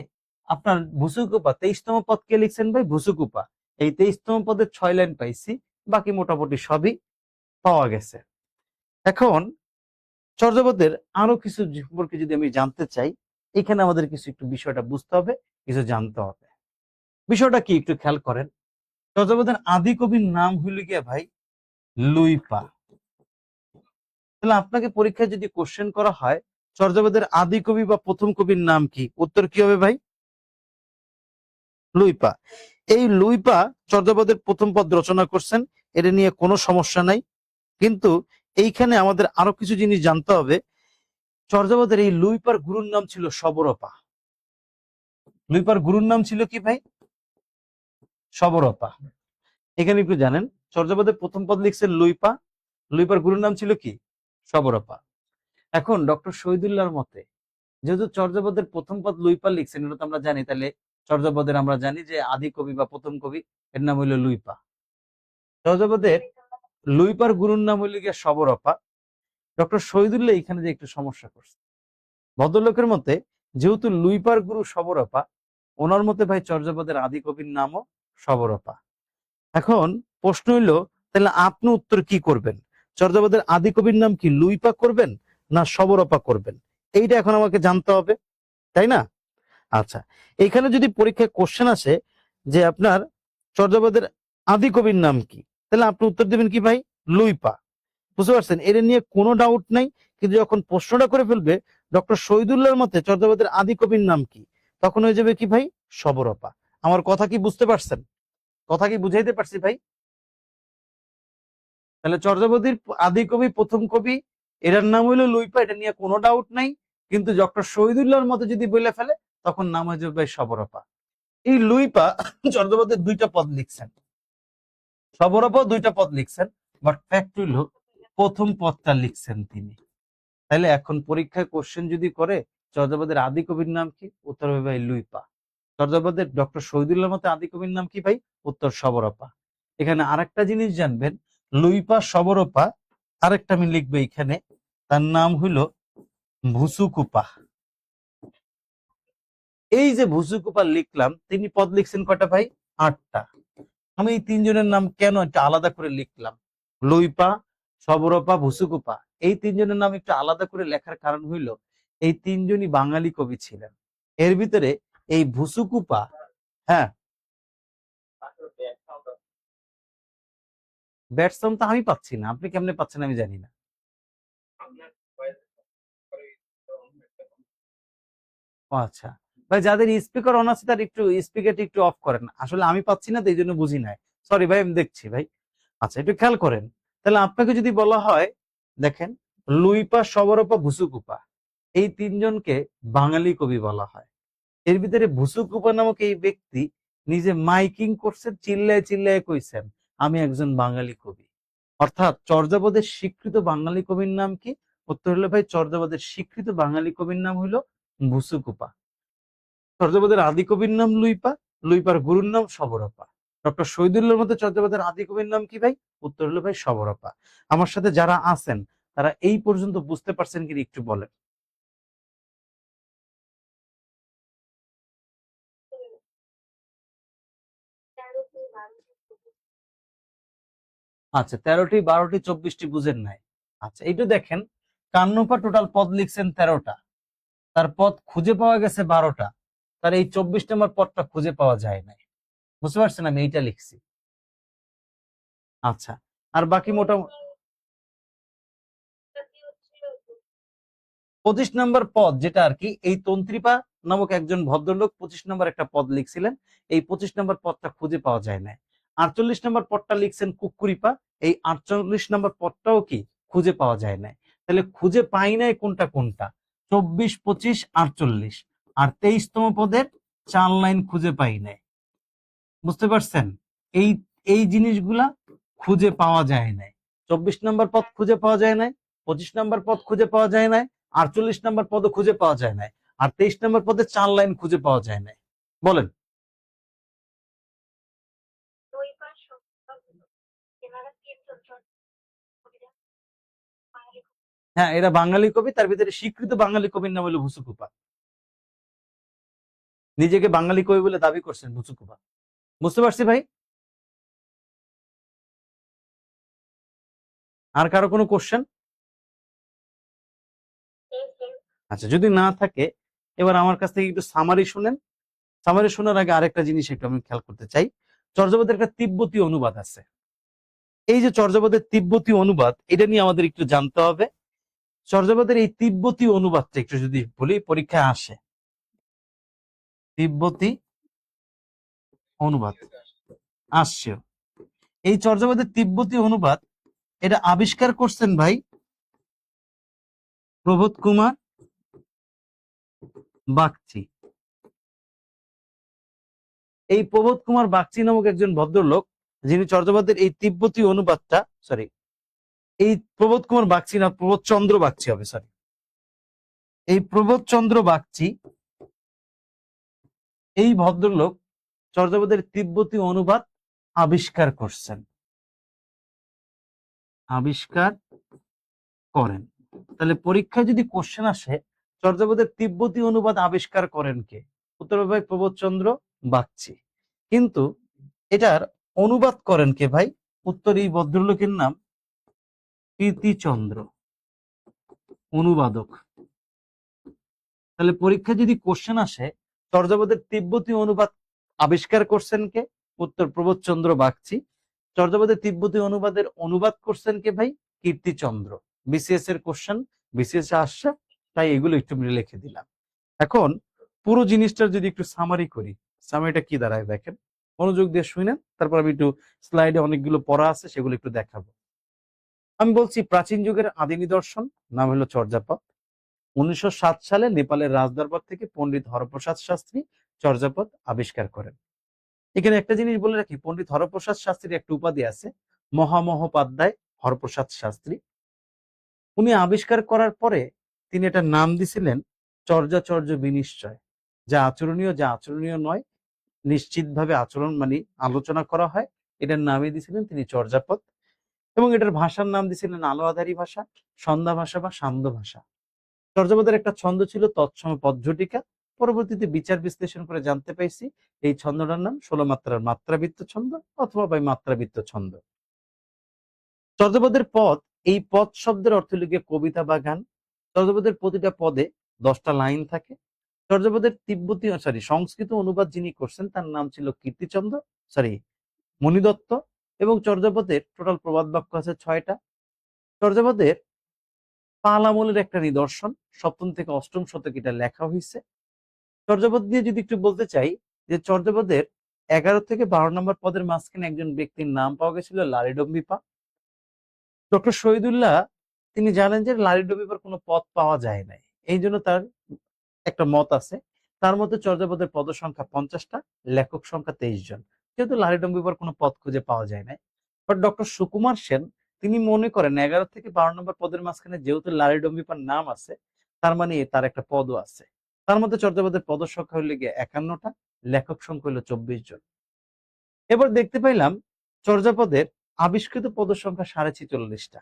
আপনার ভুসুকুপা 23তম পদ কে লিখছেন ভাই? ভুসুকুপা। এই 23তম পদের 6 লাইন পাইছি, বাকি মোটামুটি সবই পাওয়া গেছে। এখন চর্যাপদের আরো কিছু সম্পর্কে যদি আমি জানতে চাই, এখানে আমাদের কিছু একটু বিষয়টা বুঝতে হবে, কিছু জানতে হবে। বিষয়টা কি একটু খেয়াল করেন। চর্যাপদের আদি কবির নাম হইল গিয়া ভাই লুইপা। তাহলে আপনাকে পরীক্ষায় যদি কোশ্চেন করা হয় চর্যাপদের আদি কবি বা প্রথম কবির নাম কি, উত্তর কি হবে ভাই? লুইপা। এই লুইপা চর্যাপদের প্রথম পদ রচনা করছেন, এটা নিয়ে কোনো সমস্যা নাই। কিন্তু এইখানে আমাদের আরো কিছু জিনিস জানতে হবে। চর্যাপদের এই লুইপার গুরুর নাম ছিল সবরপা। লুইপার গুরুর নাম ছিল কি ভাই? সবরপা। এখানে একটু জানেন, চর্যাপদের প্রথম পদ লিখছেন লুইপা, লুইপার গুরুর নাম ছিল কি? সবরপা। এখন ডক্টর শহীদুল্লাহর মতে যেহেতু চর্যাপদের প্রথম পদ লুইপা লিখছেন, এটা তো আমরা জানি, তাহলে চর্যাপদের আমরা জানি যে আদি কবি বা প্রথম কবি এর নাম হইল লুইপা। চর্যাপদের লুইপার গুরুর নাম হইল গিয়ে সবরপা। ডক্টর শহীদুল্লাহ এখানে যে একটু সমস্যা করছে, ভদ্রলোকের মতে যেহেতু লুইপার গুরু সবরপা, ওনার মতে ভাই চর্যাপদের আদি কবির নামও সবরপা। এখন প্রশ্ন হইল, তাহলে আপনি উত্তর কি করবেন? চর্যাপদের আদি কবির নাম কি লুইপা করবেন না সবরপা করবেন? এইটা এখন আমাকে জানতে হবে, তাই না? আচ্ছা, এখানে যদি পরীক্ষায় কোশ্চেন আসে যে আপনার চর্যাপদের আদি কবির নাম কি, তাহলে আপনি উত্তর দিবেন কি ভাই? লুইপা। বুঝতে পারছেন? এটা নিয়ে কোনো ডাউট নাই। কিন্তু যখন প্রশ্নটা করে ফেলবে ডক্টর শহীদুল্লাহর মতে চর্যাপদের আদি কবির নাম কি, তখন হয়ে যাবে কি ভাই? সবরপা। আমার কথা কি বুঝতে পারছেন? কথা কি বুঝাইতে পারছি ভাই? তাহলে চর্যাপদের আদি কবি প্রথম কবি এটার নাম হইলো লুইপা, এটা নিয়ে কোনো ডাউট নাই। কিন্তু ডক্টর শহীদুল্লাহর মতে যদি বলে ফেলে তখন নাম হয়ে যাবে ভাই সবরপা। এই লুইপা চর্যাপদের 2টা পদ লিখছেন, সবরপা 2টা পদ লিখছেন, বাট ফ্যাক্ট হইলো প্রথম পদটা লিখছেন তিনি। তাহলে এখন পরীক্ষায় কোশ্চেন যদি করে চর্যাপদের আদি কবির নাম কি, উত্তর হবে ভাই লুইপা। চর্যাপদের ডক্টর শহীদুল্লাহর মতে আদি কবির নাম কি ভাই? উত্তর সবরপা। এখানে আরেকটা জিনিস জানবেন, লুইপা সবরপা, আরেকটা আমি লিখবো এখানে, তার নাম হইলো ভুসুকুপা। এই যে ভুসুকুপা লিখলাম, তিনি পদ লিখছেন কয়টা ভাই? 8টা। আমি এই 3জনের নাম কেন একটা আলাদা করে লিখলাম? লুইপা, সবরপা, ভুসুকুপা, এই 3জনের নাম একটু আলাদা করে লেখার কারণ হইল এই 3জনই বাঙালি কবি ছিলেন। এর ভিতরে এই ভুসুকুপা, হ্যাঁ, ব্যাট সাউন্ড তো আমি পাচ্ছি না, আপনি কেমনে পাচ্ছেন আমি জানি না। ও আচ্ছা, ভাই যাদের স্পিকার অন আছে তার একটু স্পিকারটা একটু অফ করেন, আসলে আমি পাচ্ছি না তো এই জন্য বুঝি নাই। সরি ভাই, আমি দেখছি ভাই। আচ্ছা, একটু খেয়াল করেন। তাহলে আপনাকে যদি বলা হয়, দেখেন, লুইপা, সবরপা, ভুসুকুপা, এই তিনজনকে বাঙালি কবি বলা হয়। এর ভিতরে ভুসুকুপা নামক এই ব্যক্তি নিজে মাইকিং করছেন, চিল্লায় চিল্লায় কইছেন, আমি একজন বাঙালি কবি। অর্থাৎ চর্যাপদের স্বীকৃত বাঙালি কবির নাম কি? উত্তর হলো ভাই, চর্যাপদের স্বীকৃত বাঙালি কবির নাম হলো ভুসুকুপা। চর্যাপদের আদি কবির নাম লুইপা, লুইপার গুরুর নাম সবরপা। ডক্টর শহীদুল্লাহর মধ্যে চর্যাপদের আদি কবির নাম কি ভাই? উত্তর হলো ভাই সবরপা। আমার সাথে যারা আছেন তারা এই পর্যন্ত বুঝতে পারছেন কি একটু বলেন। আচ্ছা, 13টি, 12টি, 24টি বুঝেন নাই। আচ্ছা, এইটা দেখেন, কান্নপা টোটাল পদ লিখছেন 13টা, তার পদ খুঁজে পাওয়া গেছে 12টা, তার এই 24 নম্বর পদটা খুঁজে পাওয়া যায় নাই। বুঝতে পারছেন আমি এইটা লিখছি। আচ্ছা, আর বাকি মোটামুটি 25 নম্বর পদ যেটা আর কি, এই তন্ত্রীপা নামক একজন ভদ্রলোক 25 নম্বর একটা পদ লিখছিলেন, এই 25 নম্বর পদটা খুঁজে পাওয়া যায় না। 48 নম্বর পদটা লিখছেন কুক্কুরিপা, এই 48 নম্বর পদটাও কি খুঁজে পাওয়া যায় না। তাহলে খুঁজে পাই নাই কোনটা কোনটা? 24, 25, 48, আর 23তম পদের 4 লাইন খুঁজে পাই নাই। বুঝতে পারছেন? এই এই জিনিসগুলা খুঁজে পাওয়া যায় নাই। 24 নম্বর পদ খুঁজে পাওয়া যায় নাই, 25 নম্বর পদ খুঁজে পাওয়া যায় নাই, 48 নম্বর পদও খুঁজে পাওয়া যায় নাই, আর 23 নম্বর পদে 4 লাইন খুঁজে পাওয়া যায় নাই। বলেন। হ্যাঁ, এরা বাঙালি কবি, তার ভিতরে স্বীকৃত বাঙালি কবির নাম হলো ভুসুকুপা। নিজেকে বাঙালি কবি বলে দাবি করছেন ভুসুকুপা। বুঝতে পারছি ভাই? আর কারো কোনো কোশ্চেন? আচ্ছা, যদি না থাকে, এবার আমার কাছ থেকে একটু সামারি শুনেন। সামারি শোনার আগে আরেকটা জিনিস একটু আমি খেয়াল করতে চাই। চর্যাপদের একটা তিব্বতী অনুবাদ আছে। এই যে চর্যাপদের তিব্বতী অনুবাদ, এটা নিয়ে আমাদের একটু জানতে হবে। চর্যাপদের এই তিব্বতী অনুবাদটা একটু যদি বলি, পরীক্ষায় আসে। তিব্বতী অনুবাদ আসছে। এই চর্যাপদের তিব্বতী অনুবাদ, এটা আবিষ্কার করছেন ভাই প্রবোধ কুমার বাগচি। এই প্রবোধ কুমার বাগচি নামক একজন ভদ্রলোক, যিনি চর্যাপদের এই তিব্বতী অনুবাদটা, সরি, এই প্রবোধ কুমার বাগচি না, প্রবোধ চন্দ্র বাগচি হবে, সরি, এই প্রবোধ চন্দ্র বাগচি, এই ভদ্রলোক চর্যাপদের তিব্বতী অনুবাদ আবিষ্কার করছেন, আবিষ্কার করেন। তাহলে পরীক্ষায় যদি কোশ্চেন আসে, চর্যাপদের তিব্বতী অনুবাদ আবিষ্কার করেন কে? উত্তর হবে ভাই প্রবোধ চন্দ্র বাগচি। কিন্তু এটার অনুবাদ করেন কে ভাই? উত্তর এই ভদ্রলোকের নাম কীর্তিচন্দ্র, অনুবাদক। তাহলে পরীক্ষা যদি কোশ্চেন আসে, চর্যাপদের তিব্বতী অনুবাদ আবিষ্কার করছেন কে? উত্তর প্রবোধ চন্দ্র বাগচি। চর্যাপদের তিব্বতী অনুবাদের অনুবাদ করছেন কে ভাই? কীর্তিচন্দ্র। বিসিএস এর কোশ্চেন, বিসিএস এ আসছে, তাই এগুলো একটু লিখে দিলাম। এখন পুরো জিনিসটার যদি একটু সামারি করি, সামারিটা কি দাঁড়ায় দেখেন, মনোযোগ দিয়ে শুনেন, তারপর আমি একটু স্লাইডে অনেকগুলো পড়া আছে সেগুলো একটু দেখাবো। আমি বলছি, প্রাচীন যুগের আদি নিদর্শন নাম হলো চর্যাপদ। 1907 সালে নেপালের রাজদরবার থেকে পণ্ডিত হরপ্রসাদ শাস্ত্রী চর্যাপদ আবিষ্কার করেন। এখানে একটা জিনিস বলে রাখি, পণ্ডিত হরপ্রসাদ শাস্ত্রীর একটা উপাধি আছে, মহামহোপাধ্যায় হরপ্রসাদ শাস্ত্রী। উনি আবিষ্কার করার পরে তিনি একটা নাম দিছিলেন চর্যাচর্য বিনিশ্চয়। যা আচরণীয়, যা আচরণীয় নয়, নিশ্চিতভাবে আচরণ মানে আলোচনা করা হয়, এটার নামে দিছিলেন তিনি চর্যাপদ। এবং এটার ভাষার নাম দিছিলেন আলোয়াধারী ভাষা, সন্ধ্যা ভাষা বা সান্ধ্য ভাষা। চর্যাপদের একটা ছন্দ ছিল তৎসম পদঝটিকা। পরবর্তীতে বিচার বিশ্লেষণ করে জানতে পাইছি এই ছন্দটার নাম 16 মাত্রার মাত্রাবৃত্ত ছন্দ অথবা বা মাত্রাবৃত্ত ছন্দ। চর্যাপদের পদ, এই পদ শব্দের অর্থ লিখে কবিতা বা গান। চর্যাপদের প্রতিটা পদে 10টা লাইন থাকে। চর্যাপদের তিব্বতী, সরি, সংস্কৃত অনুবাদ যিনি করছেন তার নাম ছিল কীর্তিচন্দ্র, সরি, মণিদত্ত। এবং চর্যাপদের টোটাল প্রবাদ বাক্য আছে 6টা। চর্যাপদের পাল আমলের একটা নিদর্শন, 7ম থেকে 8ম শতকে এটা লেখা হয়েছে। চর্যাপদ দিয়ে যদি একটু বলতে চাই, যে চর্যাপদের 11 থেকে 12 নম্বর পদের মাঝখানে একজন ব্যক্তির নাম পাওয়া গেছিল লারিডম্বিপা। ডক্টর শহীদুল্লাহ তিনি জানেন যে লারিডম্বিপার কোনো পদ পাওয়া যায় নাই, এই জন্য তার একটা মত আছে, তার মধ্যে চর্যাপদের পদ সংখ্যা 50টা, লেখক সংখ্যা 23 জন, যেহেতু লারিডম্বিপার কোনো পদ খুঁজে পাওয়া যায় নাই। বাট ডক্টর সুকুমার সেন তিনি মনে করেন 11 থেকে 12 নম্বর পদের মাঝখানে যেহেতু লারিডম্বিপার নাম আছে, তার মানে তার একটা পদও আছে। তার মধ্যে চর্যাপদের পদ সংখ্যা হইলে গিয়ে 51টা, লেখক সংখ্যা হলো 24 জন। এবার দেখতে পাইলাম চর্যাপদের আবিষ্কৃত পদ সংখ্যা 46.5টা।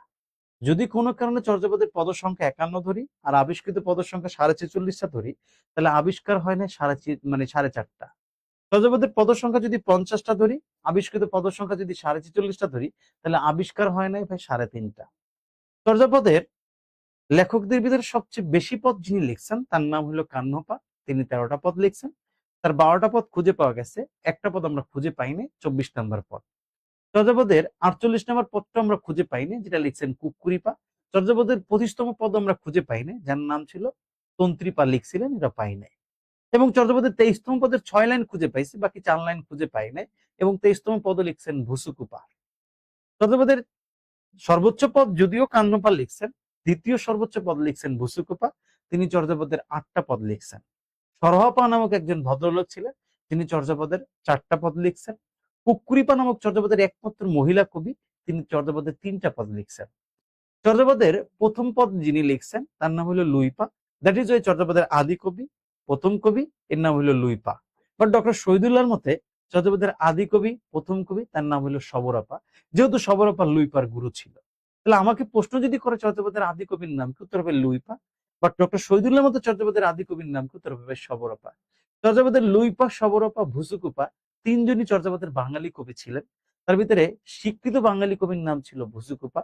যদি কোনো কারণে চর্যাপদের পদ সংখ্যা 51 ধরি আর আবিষ্কৃত পদ সংখ্যা 46.5টা ধরি, তাহলে আবিষ্কার হয় না মানে 4.5টা। চর্যাপদের পদ সংখ্যা যদি 50টা ধরি, আবিষ্কৃত পদ সংখ্যা যদি 46.5টা ধরি, তাহলে আবিষ্কার হয় নাই ভাই 3.5টা। চর্যাপদের লেখকদের ভিতরে সবচেয়ে বেশি পদ যিনি লিখছেন তার নাম হলো কান্নপা, তিনি 13টা পদ লিখছেন। তার 12টা পদ খুঁজে পাওয়া গেছে, একটা পদ আমরা খুঁজে পাইনি, 24 নম্বর পদ। চর্যাপদের 48 নম্বর পদটা আমরা খুঁজে পাইনি, যেটা লিখছেন কুক্কুরিপা। চর্যাপদের 25তম পদ আমরা খুঁজে পাইনি, যার নাম ছিল তন্ত্রীপা, লিখছিলেন, এটা পাই নাই। এবং চর্যাপদের 23তম পদের 6 লাইন খুঁজে পাইছি, বাকি 4 লাইন খুঁজে পাই নাই। এবং 23তম পদ লিখছেন ভুসুকুপা। চর্যাপদের সর্বোচ্চ পদ যদিও কান্নপা লিখছেন, দ্বিতীয় সর্বোচ্চ পদ লিখছেন ভুসুকুপা, তিনি চর্যাপদের 8টা পদ লিখছেন। সরহপা নামক একজন ভদ্রলোক ছিলেন, তিনি চর্যাপদের 4টা পদ লিখছেন। কুক্কুরিপা নামক চর্যাপদের একমাত্র মহিলা কবি, তিনি চর্যাপদের 3টা পদ লিখছেন। চর্যাপদের প্রথম পদ যিনি লিখছেন তার নাম হলো লুইপা, দ্যাট ইজ ওই চর্যাপদের আদি কবি, প্রথম কবি, এর নাম হলো লুইপা। বাট ডক্টর শহীদুল্লাহর মতে চর্যাপদের আদি কবি, প্রথম কবি, তার নাম হলো সবরাপা, যেহেতু সবরাপা লুইপার গুরু ছিল। তাহলে আমাকে প্রশ্ন যদি করে চর্যাপদের আদি কবির নাম কি, উত্তর হবে লুইপা। বাট ডক্টর শহীদুল্লাহর মতে চর্যাপদের আদি কবির নাম কি, উত্তর হবে সবরাপা। চর্যাপদের লুইপা, সবরাপা, ভুসুকুপা তিনজনই চর্যাপদের বাঙালি কবি ছিলেন। তার ভিতরে স্বীকৃত বাঙালি কবির নাম ছিল ভুসুকুপা।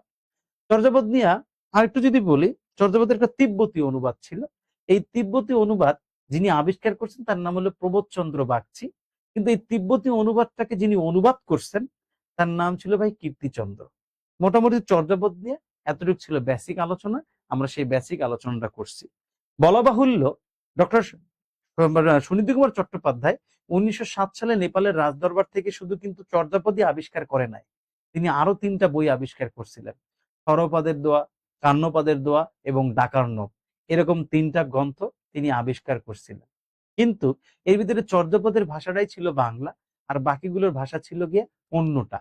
চর্যাপদ নিয়ে আরেকটু যদি বলি, চর্যাপদের একটা তিব্বতী অনুবাদ ছিল। এই তিব্বতী অনুবাদ যিনি আবিষ্কার করছেন তার নাম হলো প্রবোধচন্দ্র বাগচি। কিন্তু এই তিব্বতী অনুবাদটাকে যিনি অনুবাদ করছেন তার নাম ছিল ভাই কীর্তিচন্দ্র। মোটামুটি চর্যাপদ নিয়ে এতটুকু ছিল বেসিক আলোচনা, আমরা সেই বেসিক আলোচনাটা করছি। বলা বাহুল্য ডক্টর সুনীতি কুমার চট্টোপাধ্যায় 1907 সালে নেপালের রাজদরবার থেকে শুধু কিন্তু চর্যাপদই আবিষ্কার করে নাই, তিনি আরো 3টা বই আবিষ্কার করছিলেন। সরপাদের দোয়া, কান্নপাদের দোয়া এবং ডাকার্ণব, এরকম 3টা গ্রন্থ তিনি আবিষ্কার করছিলেন। কিন্তু এর ভিতরে চর্যাপদের ভাষাটাই ছিল বাংলা, আর বাকিগুলোর ভাষা ছিল গিয়ে অন্যটা,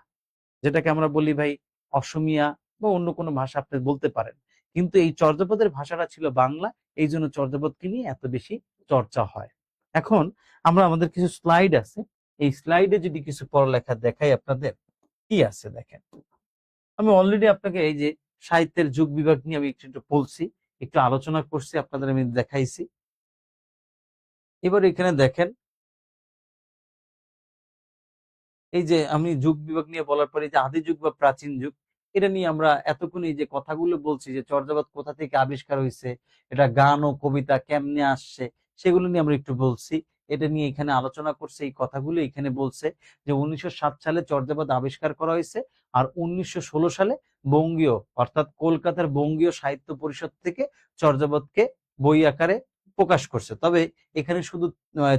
যেটাকে আমরা বলি ভাই অসমিয়া বা অন্য কোনো ভাষা আপনি বলতে পারেন। কিন্তু এই চর্যাপদের ভাষাটা ছিল বাংলা, এই জন্য চর্যাপদকে নিয়ে এত বেশি চর্চা হয়। এখন আমরা আমাদের কিছু স্লাইড আছে, এই স্লাইডে যদি কিছু পড়ালেখা দেখাই আপনাদের, কি আছে দেখেন। আমি অলরেডি আপনাকে এই যে সাহিত্যের যুগ বিভাগ নিয়ে আমি একটু বলছি, একটু আলোচনা করছি, আপনাদের আমি দেখাইছি। এবার এখানে দেখেন, এই যে আমি যুগ বিভাগ নিয়ে বলার পরে যে আদি যুগ বা প্রাচীন যুগ, এটা নিয়ে আমরা এতক্ষণ এই যে কথাগুলো বলছি যে চর্যাপদ কোথা থেকে আবিষ্কার হয়েছে, এটা গান ও কবিতা কেমনে আসছে, সেগুলো নিয়ে আমরা একটু বলছি। এটা নিয়ে এখানে আলোচনা করছে, এই কথাগুলো এখানে বলছে যে 1907 সালে চর্যাপদ আবিষ্কার করা হয়েছে, আর 1916 সালে বঙ্গীয় অর্থাৎ কলকাতার বঙ্গীয় সাহিত্য পরিষদ থেকে চর্যাপদকে বই আকারে প্রকাশ করছে। তবে এখানে শুধু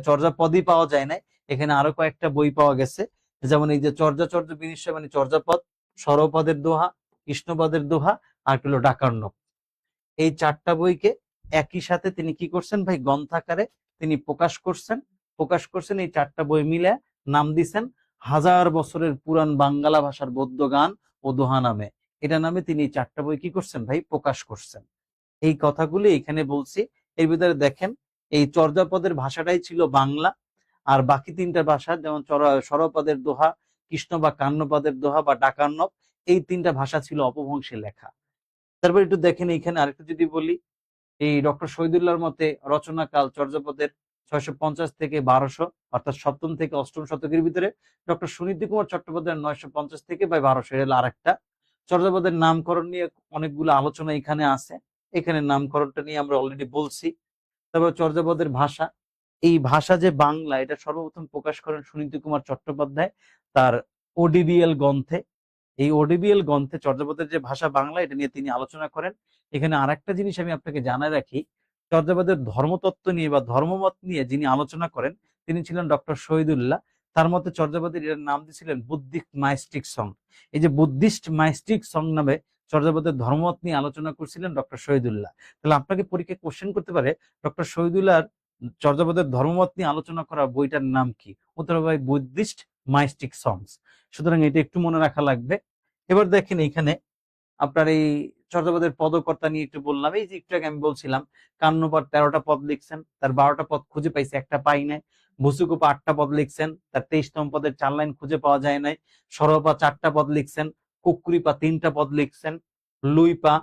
চর্যাপদই পাওয়া যায় না, এখানে আরো কয়েকটা বই পাওয়া গেছে, যেমন এই যে চর্যা বিনিশ্চয় মানে চর্যাপদ, সরপদের দোহা, কৃষ্ণপদের দোহা, আর হলো ডাকার্ণব, এই 4টা বইকে একই সাথে তিনি কি করছেন ভাই গ্রন্থাকারে তিনি প্রকাশ করছেন এই 4টা বই মিলে নাম দিছেন 1000 বছরের পুরান বাঙ্গালা ভাষার গদ্য গান ও দোহা নামে। এটা নামে তিনি 4টা বই কি করছেন ভাই প্রকাশ করছেন। এই কথাগুলি এখানে বলছি। এর ভিতরে দেখেন এই চর্যাপদের ভাষাটাই ছিল বাংলা, আর বাকি 3টা ভাষা যেমন সরপদের দোহা, কৃষ্ণ বা কান্নপদের দোহা বা ডাকার্ণব, এই 3টা ভাষা ছিল অপভ্রংশে লেখা। তারপর একটু দেখেন এইখানে আরেকটু যদি বলি, এই ডক্টর শহীদুল্লাহর মতে রচনাকাল চর্যাপদের 650 থেকে 1200 অর্থাৎ 7ম থেকে 8ম শতকের ভিতরে। ডক্টর সুনীতি কুমার চট্টোপাধ্যায় 950 থেকে বা 1200, এর আরেকটা। চর্যাপদের নামকরণ নিয়ে অনেকগুলো আলোচনা এখানে আছে, এখানে নামকরণটা নিয়ে আমরা অলরেডি বলছি। তারপর চর্যাপদের ভাষা, এই ভাষা যে বাংলা, এটা সর্বপ্রথম প্রকাশ করেন সুনীতি কুমার চট্টোপাধ্যায় তার ওডিবিএল গ্রন্থে। এই ওডিবিএল গ্রন্থে চর্যাপদের যে ভাষা বাংলা, এটা নিয়ে তিনি আলোচনা করেন। এখানে আরেকটা জিনিস আমি আপনাকে জানায় রাখি, চর্যাপদের ধর্মতত্ত্ব নিয়ে বা ধর্মমত নিয়ে যিনি আলোচনা করেন তিনি ছিলেন ডক্টর শহীদুল্লাহ। তার মতে চর্যাপদের এর নাম দিয়েছিলেন বুদ্ধিক মাইস্টিক সং। এই যে বুদ্ধিস্ট মাইস্টিক সং নামে চর্যাপদের ধর্মমত নিয়ে আলোচনা করছিলেন ডক্টর শহীদুল্লাহ। তাহলে আপনাকে পরীক্ষায় কোশ্চেন করতে পারে ডক্টর শহীদুল্লাহর চর্যাপদের ধর্মমত নিয়ে আলোচনা করা বইটার নাম কি? উত্তর হবে বুদ্ধিস্ট মাইস্টিক সংস। সুতরাং এটা একটু মনে রাখা লাগবে। এবার দেখেন এখানে আপনার এই চর্যাপদের পদকর্তা নিয়ে একটু বললাম। এই যে একটু আগে আমি বলছিলাম 51 পদ 13টা পদ লিখছেন, তার 12টা পদ খুঁজে পাইছে, একটা পাই নাই। ভুসুকুপা 8টা পদ লিখছেন, তার 23তম পদের 4 লাইন খুঁজে পাওয়া যায় নাই। সরপা 4টা পদ লিখছেন, কুকুরিপা 3টা পদ লিখছেন, লুইপা,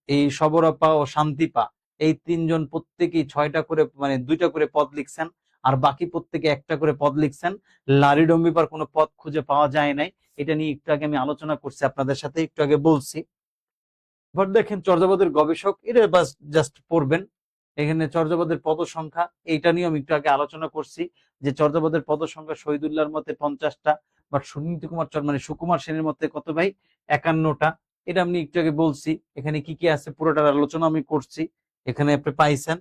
এই সবরপা ও শান্তিপা এই তিনজন প্রত্যেকেই 6টা করে মানে 2টা করে পদ লিখছেন, আর বাকি প্রত্যেকে একটা করে পদ লিখছেন। লারিডম্বিপার কোনো পদ খুঁজে পাওয়া যায় নাই। এটা নিয়ে একটু আগে আমি আলোচনা করছি, আপনাদের সাথে একটু আগে বলছি। এবার দেখেন চর্যাপদের গবেষক, এটা বাস জাস্ট পড়বেন। এখানে চর্যাপদের পদ সংখ্যা, এইটা নিয়ে আমি একটু আগে আলোচনা করছি যে চর্যাপদের পদ সংখ্যা শহীদুল্লাহর মতে 50টা, বাট সুনীতি কুমার মানে সুকুমার সেনের মতে কত ভাই? 51টা। এটা আমি একটু আগে বলছি। এখানে কি কি আছে পুরোটার আলোচনা আমি করছি, এখানে আপনি পাইছেন।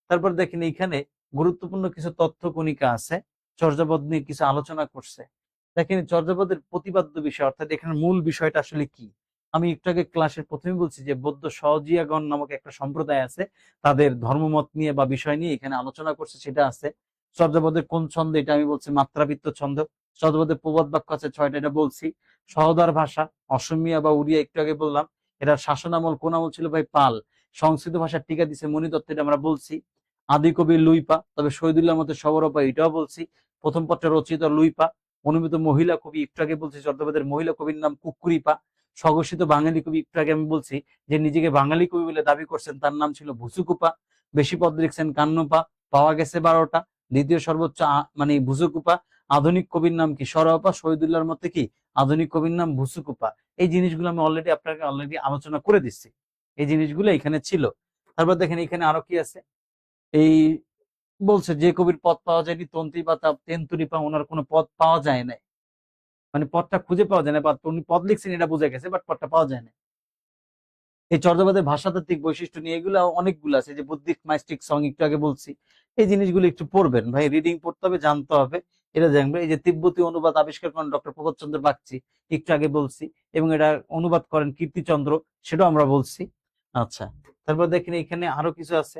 তারপর দেখেন এখানে গুরুত্বপূর্ণ কিছু তথ্য কণিকা আছে, চর্যাপদ নিয়ে কিছু আলোচনা করছে। দেখেন চর্যাপদের প্রতিপাদ্য বিষয়, অর্থাৎ এখানে মূল বিষয়টা আসলে কি। আমি একটু আগে ক্লাসের প্রথমে বলছি যে বৌদ্ধ সহজিয়াগণ নামক একটা সম্প্রদায় আছে, তাদের ধর্মমত নিয়ে বা বিষয় নিয়ে এখানে আলোচনা করছে, সেটা আছে। চর্যাপদের কোন ছন্দ, এটা আমি বলছি মাত্রাবৃত্ত ছন্দ। চর্যাপদের প্রবাদ বাক্য আছে 6টা, এটা বলছি। সহদার ভাষা অসমিয়া বা উড়িয়া একটু আগে বললাম। এটা শাসনামল কোন আমল ছিল ভাই? পাল। সংস্কৃত ভাষার টিকা দিছে মণিদত্ত, এটা আমরা বলছি। আদি কবি লুইপা, তবে শহীদুল্লাহর মতে সবরপা, এটাও বলছি। প্রথম পত্রে রচিত লুইপা। অনুমিত মহিলা কবি একটু আগে বলছি, চর্যাপদের মহিলা কবির নাম কুকুরিপা। স্বঘোষিত বাঙালি কবি একটু আগে আমি বলছি, যে নিজেকে বাঙালি কবি বলে দাবি করছেন, তার নাম ছিল ভুসুকুপা। বেশি পদ লিখছেন 51পা, পাওয়া গেছে 12টা। দ্বিতীয় সর্বোচ্চ মানে ভুসুকুপা। আধুনিক কবির নাম কি? সরপা। শহীদুল্লাহর মতে কি? আধুনিক কবির নাম ভুসুকুপা। এই জিনিসগুলো আমি আপনাকে অলরেডি আলোচনা করে দিচ্ছি, এই জিনিসগুলো এখানে ছিল। তারপর দেখেন এখানে আরো কি আছে। এই বলছে যে কবির পদ পাওয়া যায়নি, তন্ত্রী বা তেন্তুরি পা, ওনার কোনো পদ পাওয়া যায় না, মানে পদটা খুঁজে পাওয়া যায় না, বা উনি পদ লিখছেন এটা বোঝা গেছে, বাট পদটা পাওয়া যায় না। এই চর্যাপদের ভাষাতাত্ত্বিক বৈশিষ্ট্য নিয়ে এগুলো অনেকগুলো আছে, যে বুদ্ধিক মাইস্টিক সং একটু আগে বলছি। এই জিনিসগুলো একটু পড়বেন ভাই, রিডিং পড়তে হবে, জানতে হবে, এটা জানবে। এই যে তিব্বতী অনুবাদ আবিষ্কার করেন ডক্টর প্রবোধ চন্দ্র বাগচি, একটু আগে বলছি, এবং এটা অনুবাদ করেন কীর্তিচন্দ্র, সেটাও আমরা বলছি। আচ্ছা, তারপর দেখেন এখানে আরো কিছু আছে।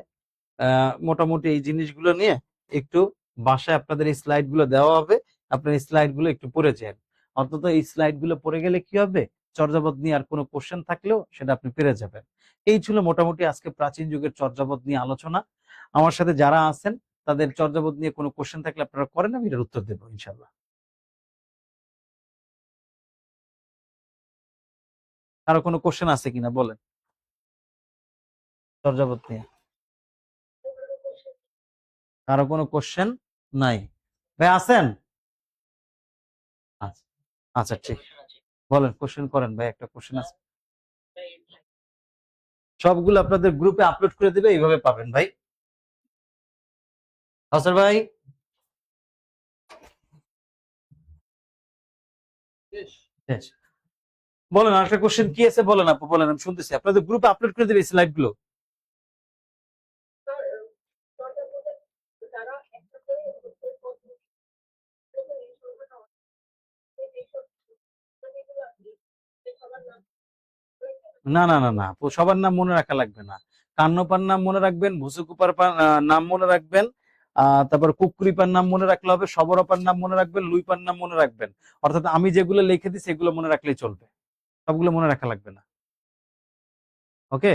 মোটামুটি এই জিনিসগুলো নিয়ে একটু বাসায় আপনাদের এই স্লাইড গুলো দেওয়া হবে, আপনার এই স্লাইড গুলো একটু পড়ে যান। অন্তত এই স্লাইড গুলো পড়ে গেলে কি হবে, চর্যাপদ নিয়ে আর কোনো কোশ্চেন থাকলেও সেটা আপনি পেরে যাবেন। এই ছিল মোটামুটি আজকে প্রাচীন যুগের চর্যাপদ নিয়ে আলোচনা। আমার সাথে যারা আছেন তাদের চর্যাপদ নিয়ে কোনো কোশ্চেন থাকলে আপনারা করেন, আমি এটার উত্তর দেবো ইনশাল্লাহ। কারো কোনো কোশ্চেন আছে কিনা বলেন চর্যাপদ নিয়ে? কারো কোনো কোশ্চেন নাই? ভাই আছেন? আচ্ছা, আচ্ছা ঠিক, বলেন, কোশ্চেন করেন ভাই, একটা কোশ্চেন আছে। সবগুলো আপনাদের গ্রুপে আপলোড করে দিবে, এইভাবে পাবেন ভাই। হাসান ভাই, শেষ। বলেন আরেকটা কোশ্চেন কি আছে, বলেন আপু, বলেন, আমি শুনতেছি। আপনাদের গ্রুপে আপলোড করে দিবে স্লাইড গুলো। না না না না আপু, সবার নাম মনে রাখা লাগবে না। কান্নপার নাম মনে রাখবেন, ভুসুকুপার নাম মনে রাখবেন, তারপর কুকুরিপার নাম মনে রাখলে হবে, সবরপার নাম মনে রাখবেন, লুইপার নাম মনে রাখবেন। অর্থাৎ আমি যেগুলো লিখে দিই সেগুলো মনে রাখলেই চলবে, সবগুলো মনে রাখা লাগবে না। ওকে।